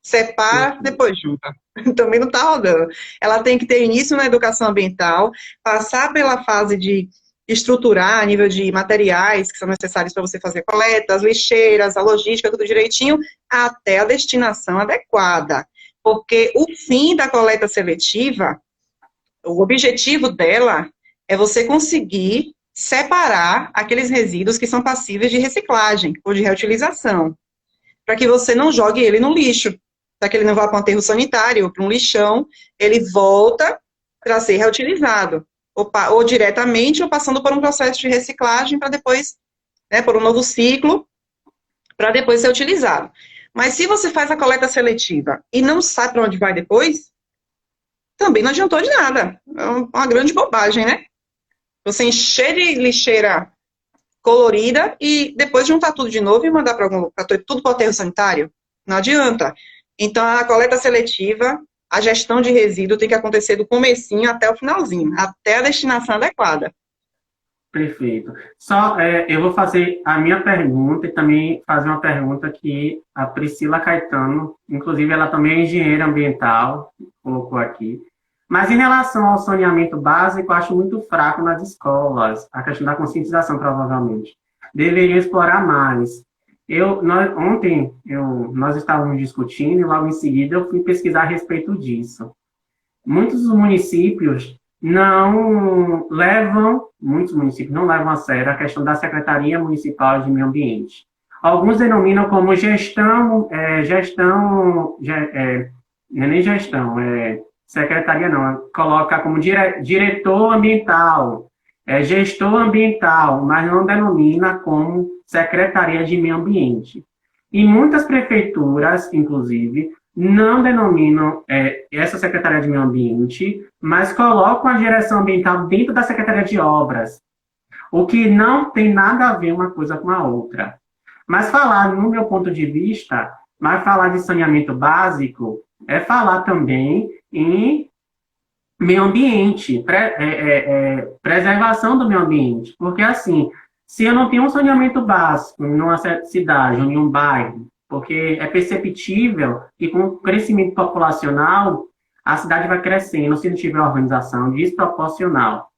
Separa, depois junta. Também não está rodando. Ela tem que ter início na educação ambiental, passar pela fase de estruturar a nível de materiais que são necessários para você fazer a coleta, as lixeiras, a logística, tudo direitinho, até a destinação adequada. Porque o fim da coleta seletiva, o objetivo dela é você conseguir separar aqueles resíduos que são passíveis de reciclagem ou de reutilização, para que você não jogue ele no lixo, para que ele não vá para um aterro sanitário ou para um lixão, ele volta para ser reutilizado, ou diretamente, ou passando por um processo de reciclagem para depois, né, por um novo ciclo, para depois ser utilizado. Mas se você faz a coleta seletiva e não sabe para onde vai depois, também não adiantou de nada. É uma grande bobagem, né? Você encher de lixeira colorida e depois juntar tudo de novo e mandar para tudo para o aterro sanitário. Não adianta. Então, a coleta seletiva, a gestão de resíduo tem que acontecer do comecinho até o finalzinho, até a destinação adequada. Perfeito. Só, eu vou fazer a minha pergunta e também fazer uma pergunta que a Priscila Caetano, inclusive ela também é engenheira ambiental, colocou aqui. Mas em relação ao saneamento básico, eu acho muito fraco nas escolas, a questão da conscientização, provavelmente. Deveria explorar mais. Ontem, nós estávamos discutindo e logo em seguida eu fui pesquisar a respeito disso. Muitos municípios muitos municípios não levam a sério a questão da Secretaria Municipal de Meio Ambiente. Alguns denominam como não é nem gestão, secretaria não, coloca como diretor ambiental, gestor ambiental, mas não denomina como Secretaria de Meio Ambiente. E muitas prefeituras, inclusive, não denominam essa Secretaria de Meio Ambiente, mas colocam a direção ambiental dentro da Secretaria de Obras, o que não tem nada a ver uma coisa com a outra. Mas falar, no meu ponto de vista, falar de saneamento básico é falar também em meio ambiente, preservação do meio ambiente. Porque, assim, se eu não tenho um saneamento básico em uma cidade ou em um bairro, porque é perceptível que com o crescimento populacional, a cidade vai crescendo, se não tiver organização desproporcional.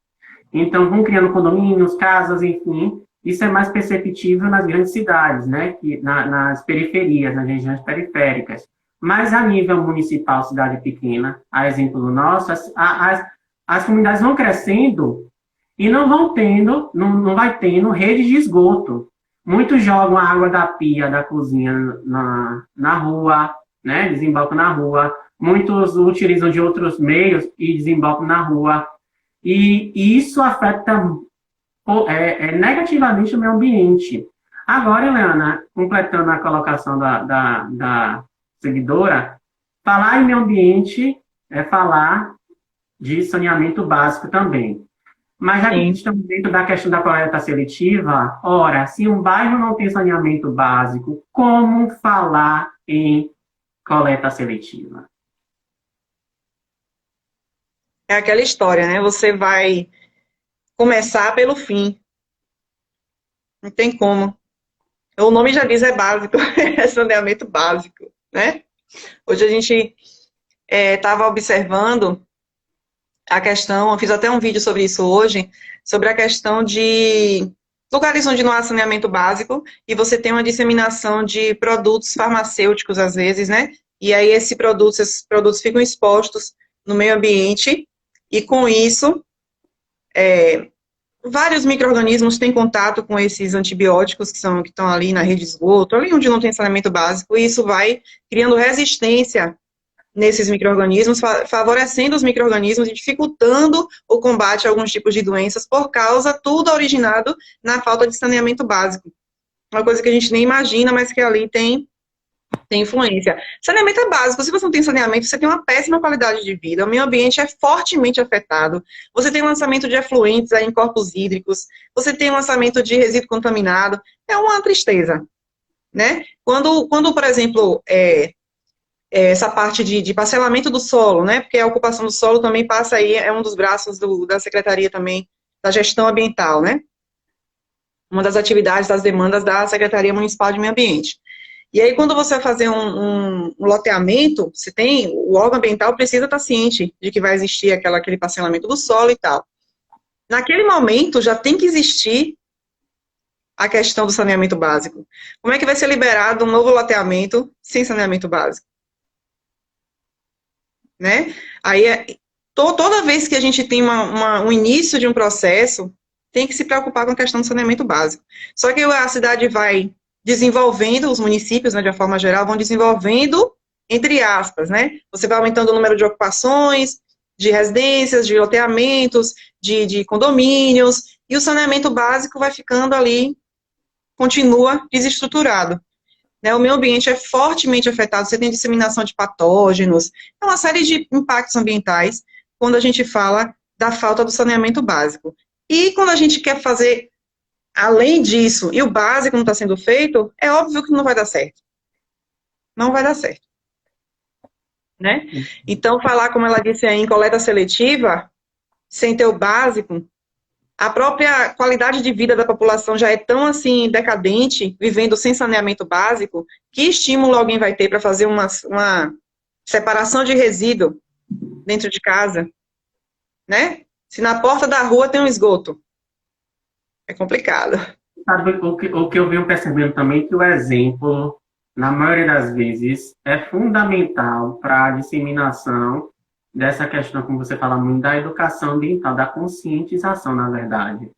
Então, vão criando condomínios, casas, enfim, isso é mais perceptível nas grandes cidades, né, nas periferias, nas regiões periféricas. Mas a nível municipal, cidade pequena, a exemplo do nosso, as comunidades vão crescendo e não vai tendo rede de esgoto. Muitos jogam a água da pia, da cozinha na rua, né? Desembocam na rua. Muitos utilizam de outros meios e desembocam na rua. E isso afeta negativamente o meio ambiente. Agora, Helena, completando a colocação da seguidora, falar em meio ambiente é falar de saneamento básico também. Mas já que estamos dentro da questão da coleta seletiva, ora, se um bairro não tem saneamento básico, como falar em coleta seletiva? É aquela história, né? Você vai começar pelo fim. Não tem como. O nome já diz, é básico, é saneamento básico, né? Hoje a gente estava observando a questão, eu fiz até um vídeo sobre isso hoje, sobre a questão de lugares onde não há saneamento básico e você tem uma disseminação de produtos farmacêuticos, às vezes, né? E aí esses produtos ficam expostos no meio ambiente e com isso, vários micro-organismos têm contato com esses antibióticos que estão ali na rede de esgoto, ali onde não tem saneamento básico, e isso vai criando resistência nesses micro-organismos, favorecendo os micro-organismos e dificultando o combate a alguns tipos de doenças por causa, tudo originado na falta de saneamento básico. Uma coisa que a gente nem imagina, mas que ali tem influência. Saneamento é básico. Se você não tem saneamento, você tem uma péssima qualidade de vida. O meio ambiente é fortemente afetado. Você tem lançamento de efluentes aí em corpos hídricos. Você tem lançamento de resíduo contaminado. É uma tristeza, né? Quando por exemplo, essa parte de parcelamento do solo, né? Porque a ocupação do solo também passa aí, é um dos braços da Secretaria também, da Gestão Ambiental, né? uma das atividades, das demandas da Secretaria Municipal de Meio Ambiente. E aí, quando você vai fazer um loteamento, você tem, o órgão ambiental precisa estar ciente de que vai existir aquele parcelamento do solo e tal. Naquele momento, já tem que existir a questão do saneamento básico. Como é que vai ser liberado um novo loteamento sem saneamento básico? Né? Aí, toda vez que a gente tem um início de um processo, tem que se preocupar com a questão do saneamento básico. Só que a cidade vai desenvolvendo, os municípios, né, de uma forma geral, vão desenvolvendo, entre aspas, né? Você vai aumentando o número de ocupações, de residências, de loteamentos, de condomínios, e o saneamento básico vai ficando ali, continua desestruturado. Né? O meio ambiente é fortemente afetado, você tem disseminação de patógenos, é uma série de impactos ambientais quando a gente fala da falta do saneamento básico. E quando a gente quer fazer além disso, e o básico não está sendo feito, é óbvio que não vai dar certo. Não vai dar certo. Né? Então, falar, como ela disse aí, em coleta seletiva, sem ter o básico, a própria qualidade de vida da população já é tão, assim, decadente, vivendo sem saneamento básico, que estímulo alguém vai ter para fazer uma separação de resíduo dentro de casa? Né? Se na porta da rua tem um esgoto. É complicado. Sabe, o que eu venho percebendo também, que o exemplo, na maioria das vezes, é fundamental para a disseminação dessa questão, como você fala muito, da educação ambiental, da conscientização, na verdade.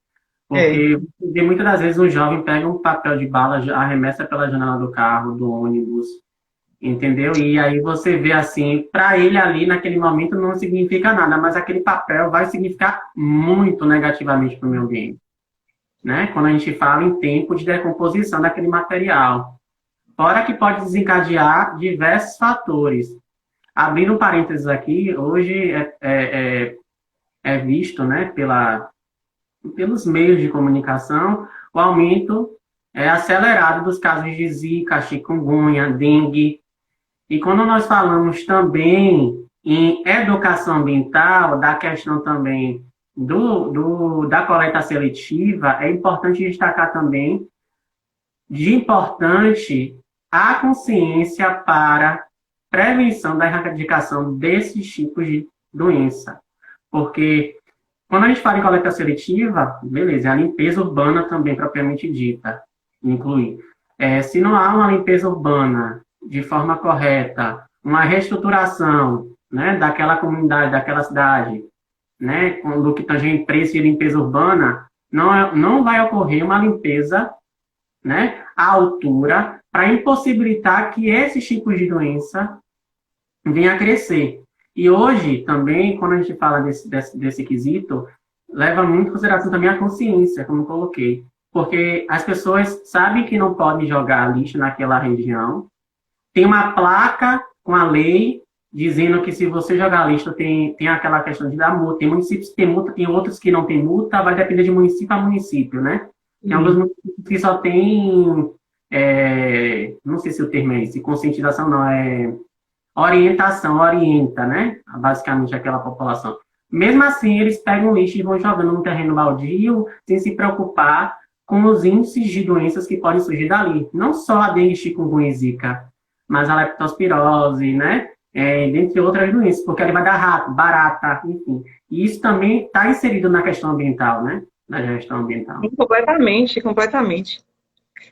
Porque muitas das vezes um jovem pega um papel de bala, arremessa pela janela do carro, do ônibus, entendeu? E aí você vê assim, para ele ali, naquele momento, não significa nada, mas aquele papel vai significar muito negativamente para o meio ambiente. Né? Quando a gente fala em tempo de decomposição daquele material. Fora que pode desencadear diversos fatores. Abrindo um parênteses aqui, hoje é visto, né, pelos meios de comunicação, o aumento acelerado dos casos de zika, chikungunya, dengue. E quando nós falamos também em educação ambiental, da questão também da coleta seletiva, é importante destacar também de importante a consciência para prevenção da erradicação desses tipos de doença. Porque quando a gente fala em coleta seletiva, beleza, é a limpeza urbana também propriamente dita, inclui. Se não há uma limpeza urbana de forma correta, uma reestruturação, né, daquela comunidade, daquela cidade, né, quando que tange preço de limpeza urbana, não vai ocorrer uma limpeza, né, à altura para impossibilitar que esses tipos de doença venham a crescer. E hoje, também, quando a gente fala desse quesito, leva muito em consideração também a consciência, como eu coloquei. Porque as pessoas sabem que não podem jogar lixo naquela região, tem uma placa com a lei dizendo que se você jogar lixo, tem aquela questão de dar multa. Tem municípios que tem multa, tem outros que não tem multa, vai depender de município a município, né? Tem alguns municípios que só tem, não sei se o termo é esse, conscientização não, orientação, orienta, né? Basicamente aquela população. Mesmo assim, eles pegam lixo e vão jogando no terreno baldio, sem se preocupar com os índices de doenças que podem surgir dali. Não só a dengue, chikungunya e zika, mas a leptospirose, né? Dentre outras doenças, porque ali vai dar rato, barata, enfim. E isso também está inserido na questão ambiental, né? Na gestão ambiental. Completamente, completamente.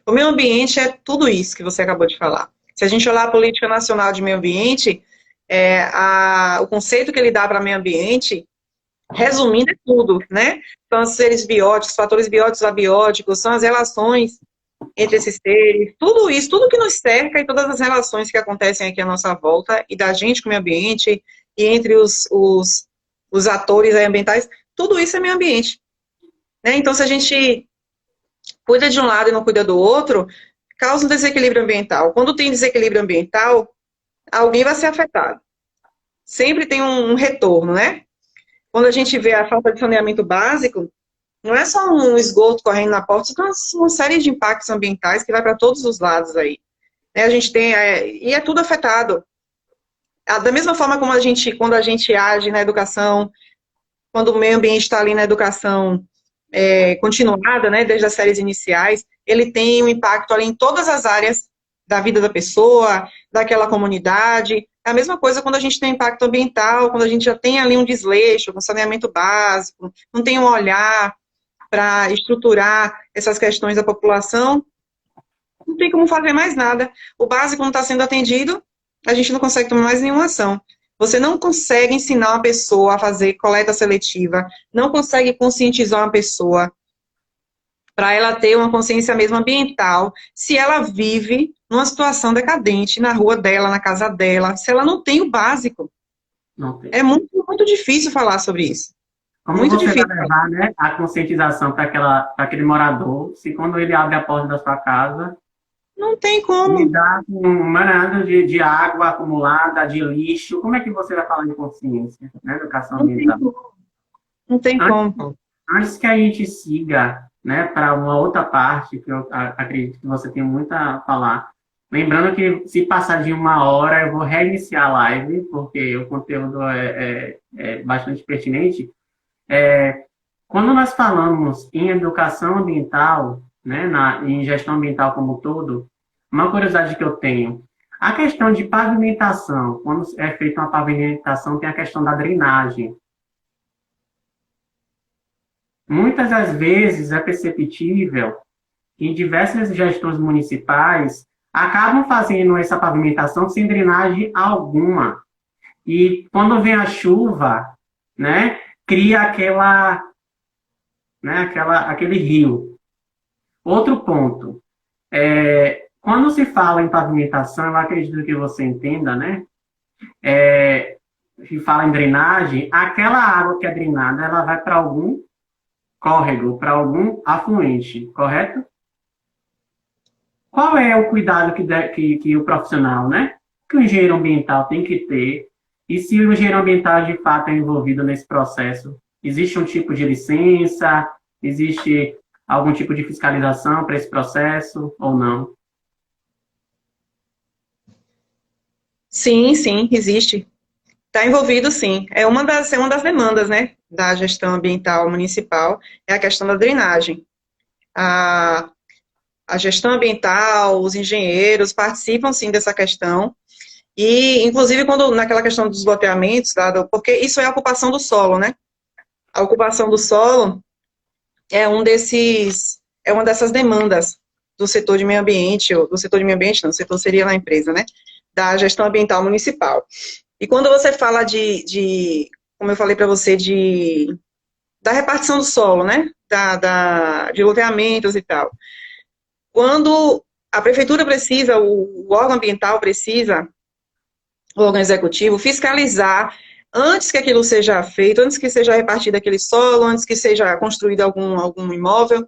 O meio ambiente é tudo isso que você acabou de falar. Se a gente olhar a política nacional de meio ambiente, o conceito que ele dá para meio ambiente, resumindo, é tudo, né? São os seres bióticos, fatores bióticos, abióticos, são as relações entre esses seres, tudo isso, tudo que nos cerca e todas as relações que acontecem aqui à nossa volta e da gente com o meio ambiente e entre os atores ambientais, tudo isso é meio ambiente. Né? Então, se a gente cuida de um lado e não cuida do outro, causa um desequilíbrio ambiental. Quando tem desequilíbrio ambiental, alguém vai ser afetado. Sempre tem um retorno, né? Quando a gente vê a falta de saneamento básico, não é só um esgoto correndo na porta, são uma série de impactos ambientais que vai para todos os lados aí. Né? A gente tem, e é tudo afetado. Da mesma forma como quando a gente age na educação, quando o meio ambiente está ali na educação, continuada, né, desde as séries iniciais, ele tem um impacto ali em todas as áreas da vida da pessoa, daquela comunidade. É a mesma coisa quando a gente tem impacto ambiental, quando a gente já tem ali um desleixo, um saneamento básico, não tem um olhar para estruturar essas questões da população, não tem como fazer mais nada. O básico não está sendo atendido, a gente não consegue tomar mais nenhuma ação. Você não consegue ensinar uma pessoa a fazer coleta seletiva, não consegue conscientizar uma pessoa para ela ter uma consciência mesmo ambiental, se ela vive numa situação decadente na rua dela, na casa dela, se ela não tem o básico. Não tem. É muito, muito difícil falar sobre isso. Como Muito você vai difícil. levar, né, a conscientização para aquele morador, se quando ele abre a porta da sua casa, Não tem como. lidar com uma nada de água acumulada, de lixo, como é que você vai falar de consciência, né, educação Não tem ambiental? como. Não tem como. Antes que a gente siga, né, para uma outra parte, que eu acredito que você tem muito a falar, lembrando que se passar de 1 hora, eu vou reiniciar a live, porque o conteúdo é bastante pertinente. Quando nós falamos em educação ambiental, né, em gestão ambiental como um todo, uma curiosidade que eu tenho, a questão de pavimentação, quando é feita uma pavimentação, tem a questão da drenagem. Muitas das vezes é perceptível que diversas gestões municipais acabam fazendo essa pavimentação sem drenagem alguma. E quando vem a chuva, né, cria aquele rio. Outro ponto, quando se fala em pavimentação, eu acredito que você entenda, né? Se fala em drenagem, aquela água que é drenada, ela vai para algum córrego, para algum afluente, correto? Qual é o cuidado que o profissional, né? Que o engenheiro ambiental tem que ter? E se o engenheiro ambiental de fato é envolvido nesse processo, existe um tipo de licença? Existe algum tipo de fiscalização para esse processo ou não? Sim, sim, existe. Está envolvido, sim. É uma das demandas, né, da gestão ambiental municipal, é a questão da drenagem. A, a gestão ambiental, os engenheiros participam, sim, dessa questão. E, inclusive, quando naquela questão dos loteamentos, porque isso é a ocupação do solo, né? A ocupação do solo é uma dessas demandas do setor de meio ambiente, ou do setor de meio ambiente, não, o setor seria na empresa, né? Da gestão ambiental municipal. E quando você fala como eu falei para você, da repartição do solo, né? De loteamentos e tal. Quando a prefeitura precisa, o órgão ambiental precisa, o órgão executivo, fiscalizar antes que aquilo seja feito, antes que seja repartido aquele solo, antes que seja construído algum imóvel,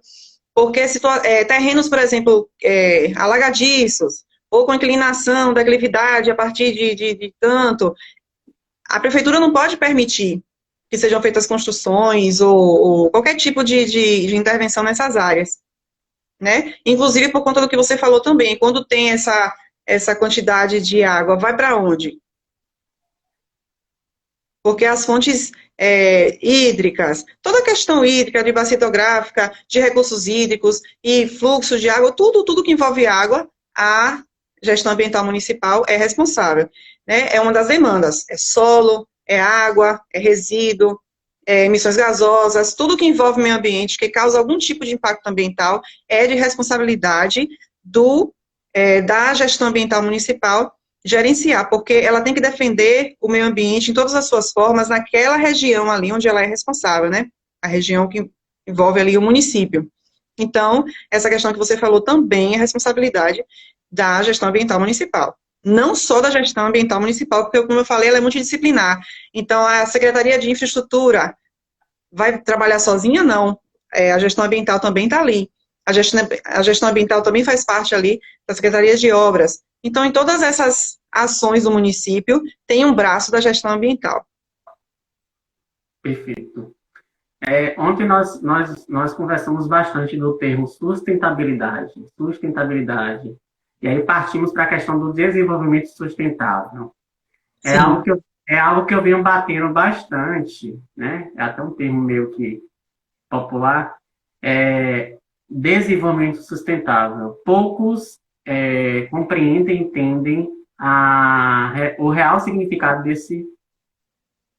porque terrenos, por exemplo, alagadiços, ou com inclinação, declividade a partir de tanto, a prefeitura não pode permitir que sejam feitas construções ou qualquer tipo de intervenção nessas áreas, né? Inclusive por conta do que você falou também, quando tem essa quantidade de água, vai para onde? Porque as fontes hídricas, toda a questão hídrica, de bacia hidrográfica, de recursos hídricos e fluxo de água, tudo que envolve água, a gestão ambiental municipal é responsável, né? É uma das demandas, é solo, é água, é resíduo, emissões gasosas, tudo que envolve meio ambiente, que causa algum tipo de impacto ambiental, é de responsabilidade da gestão ambiental municipal gerenciar, porque ela tem que defender o meio ambiente em todas as suas formas naquela região ali onde ela é responsável, né? A região que envolve ali o município. Então, essa questão que você falou também é responsabilidade da gestão ambiental municipal. Não só da gestão ambiental municipal, porque, como eu falei, ela é multidisciplinar. Então, a Secretaria de Infraestrutura vai trabalhar sozinha? Não. A gestão ambiental também está ali. A gestão ambiental também faz parte ali das secretarias de obras. Então, em todas essas ações do município, tem um braço da gestão ambiental. Perfeito. Ontem nós conversamos bastante do termo sustentabilidade. E aí partimos para a questão do desenvolvimento sustentável. É algo que eu venho batendo bastante, né? É até um termo meio que popular, desenvolvimento sustentável. Poucos compreendem, entendem o real significado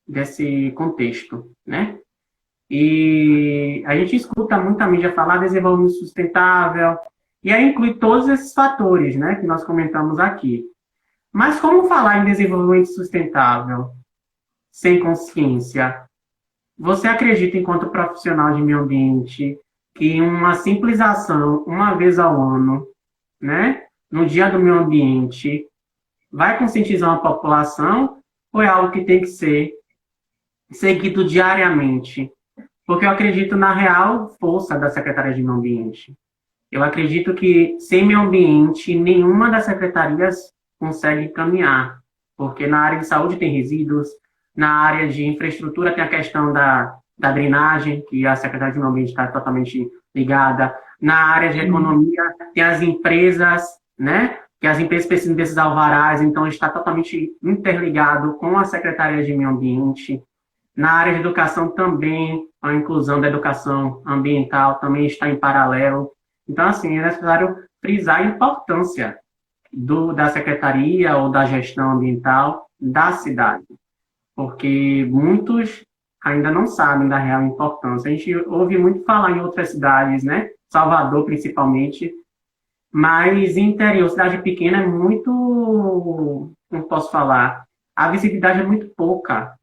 desse contexto, né? E a gente escuta muita mídia falar desenvolvimento sustentável, e aí inclui todos esses fatores, né, que nós comentamos aqui. Mas como falar em desenvolvimento sustentável sem consciência? Você acredita, enquanto profissional de meio ambiente, que uma simples ação, uma vez ao ano, né, no Dia do Meio Ambiente, vai conscientizar uma população, ou é algo que tem que ser seguido diariamente? Porque eu acredito na real força da Secretaria de Meio Ambiente. Eu acredito que sem meio ambiente, nenhuma das secretarias consegue caminhar. Porque na área de saúde tem resíduos, na área de infraestrutura tem a questão da drenagem, que a Secretaria de Meio Ambiente está totalmente ligada. Na área de economia tem as empresas, né? Que as empresas precisam desses alvarás, então está totalmente interligado com a Secretaria de Meio Ambiente. Na área de educação também, a inclusão da educação ambiental também está em paralelo. Então, assim, é necessário frisar a importância da secretaria ou da gestão ambiental da cidade, porque muitos ainda não sabem da real importância. A gente ouve muito falar em outras cidades, né? Salvador, principalmente, mas interior, cidade pequena é muito, como posso falar, a visibilidade é muito pouca,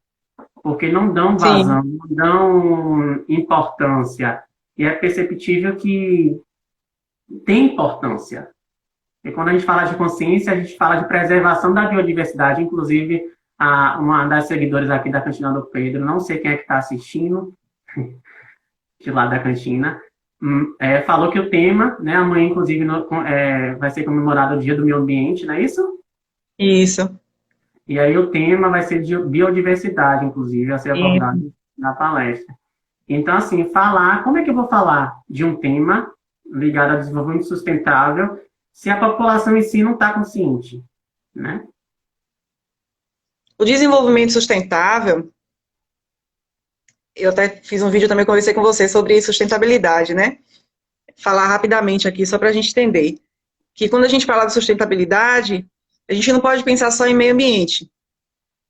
porque não dão vazão, não dão importância. E é perceptível que tem importância. E quando a gente fala de consciência, a gente fala de preservação da biodiversidade. Inclusive, uma das seguidoras aqui da Cantina do Pedro, não sei quem é que está assistindo, de lá da cantina, falou que o tema, né, amanhã, inclusive, vai ser comemorado o Dia do Meio Ambiente, não é isso? Isso. E aí o tema vai ser de biodiversidade, inclusive, a ser abordado na palestra. Então, assim, como é que eu vou falar de um tema ligado ao desenvolvimento sustentável se a população em si não está consciente, né? O desenvolvimento sustentável, eu até fiz um vídeo também, conversei com você sobre sustentabilidade, né? Falar rapidamente aqui, só para a gente entender. Que quando a gente fala de sustentabilidade, a gente não pode pensar só em meio ambiente,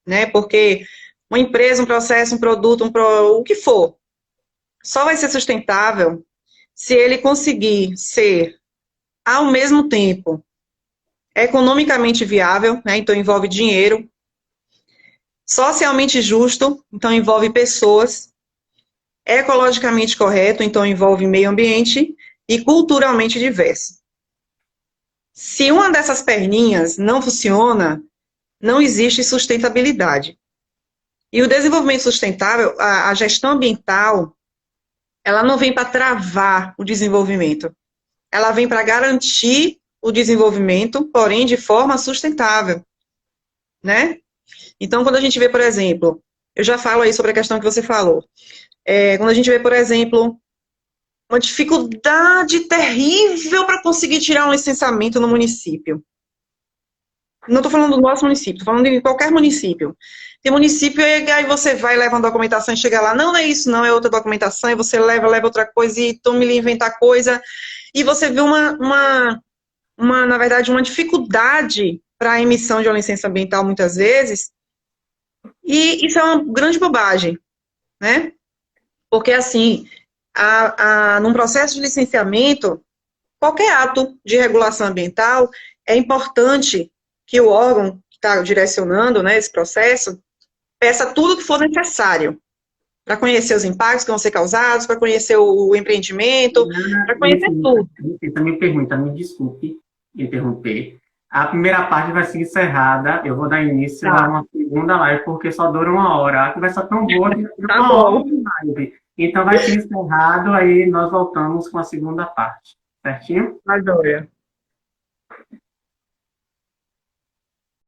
né? Porque uma empresa, um processo, um produto, o que for, só vai ser sustentável se ele conseguir ser, ao mesmo tempo, economicamente viável, né? Então envolve dinheiro, socialmente justo, então envolve pessoas, ecologicamente correto, então envolve meio ambiente, e culturalmente diverso. Se uma dessas perninhas não funciona, não existe sustentabilidade. E o desenvolvimento sustentável, a gestão ambiental, ela não vem para travar o desenvolvimento. Ela vem para garantir o desenvolvimento, porém de forma sustentável, né? Então, quando a gente vê, por exemplo, eu já falo aí sobre a questão que você falou, quando a gente vê, por exemplo, uma dificuldade terrível para conseguir tirar um licenciamento no município. Não estou falando do nosso município, estou falando de qualquer município. Tem município, e aí você vai, leva uma documentação e chega lá, não é isso, não, é outra documentação, e você leva outra coisa, e tome lhe inventar coisa, e você vê na verdade, uma dificuldade para a emissão de uma licença ambiental, muitas vezes, e isso é uma grande bobagem, né? Porque, assim, num processo de licenciamento, qualquer ato de regulação ambiental, é importante que o órgão que está direcionando, né, esse processo, peça tudo que for necessário para conhecer os impactos que vão ser causados, para conhecer o empreendimento, para conhecer tudo. Você também pergunta, me desculpe interromper. A primeira parte vai ser encerrada, eu vou dar início a uma segunda live, porque só dura 1 hora. A conversa é tão boa que dura 1 hora de live. Então vai ser encerrado, aí nós voltamos com a segunda parte. Certinho? Adoro.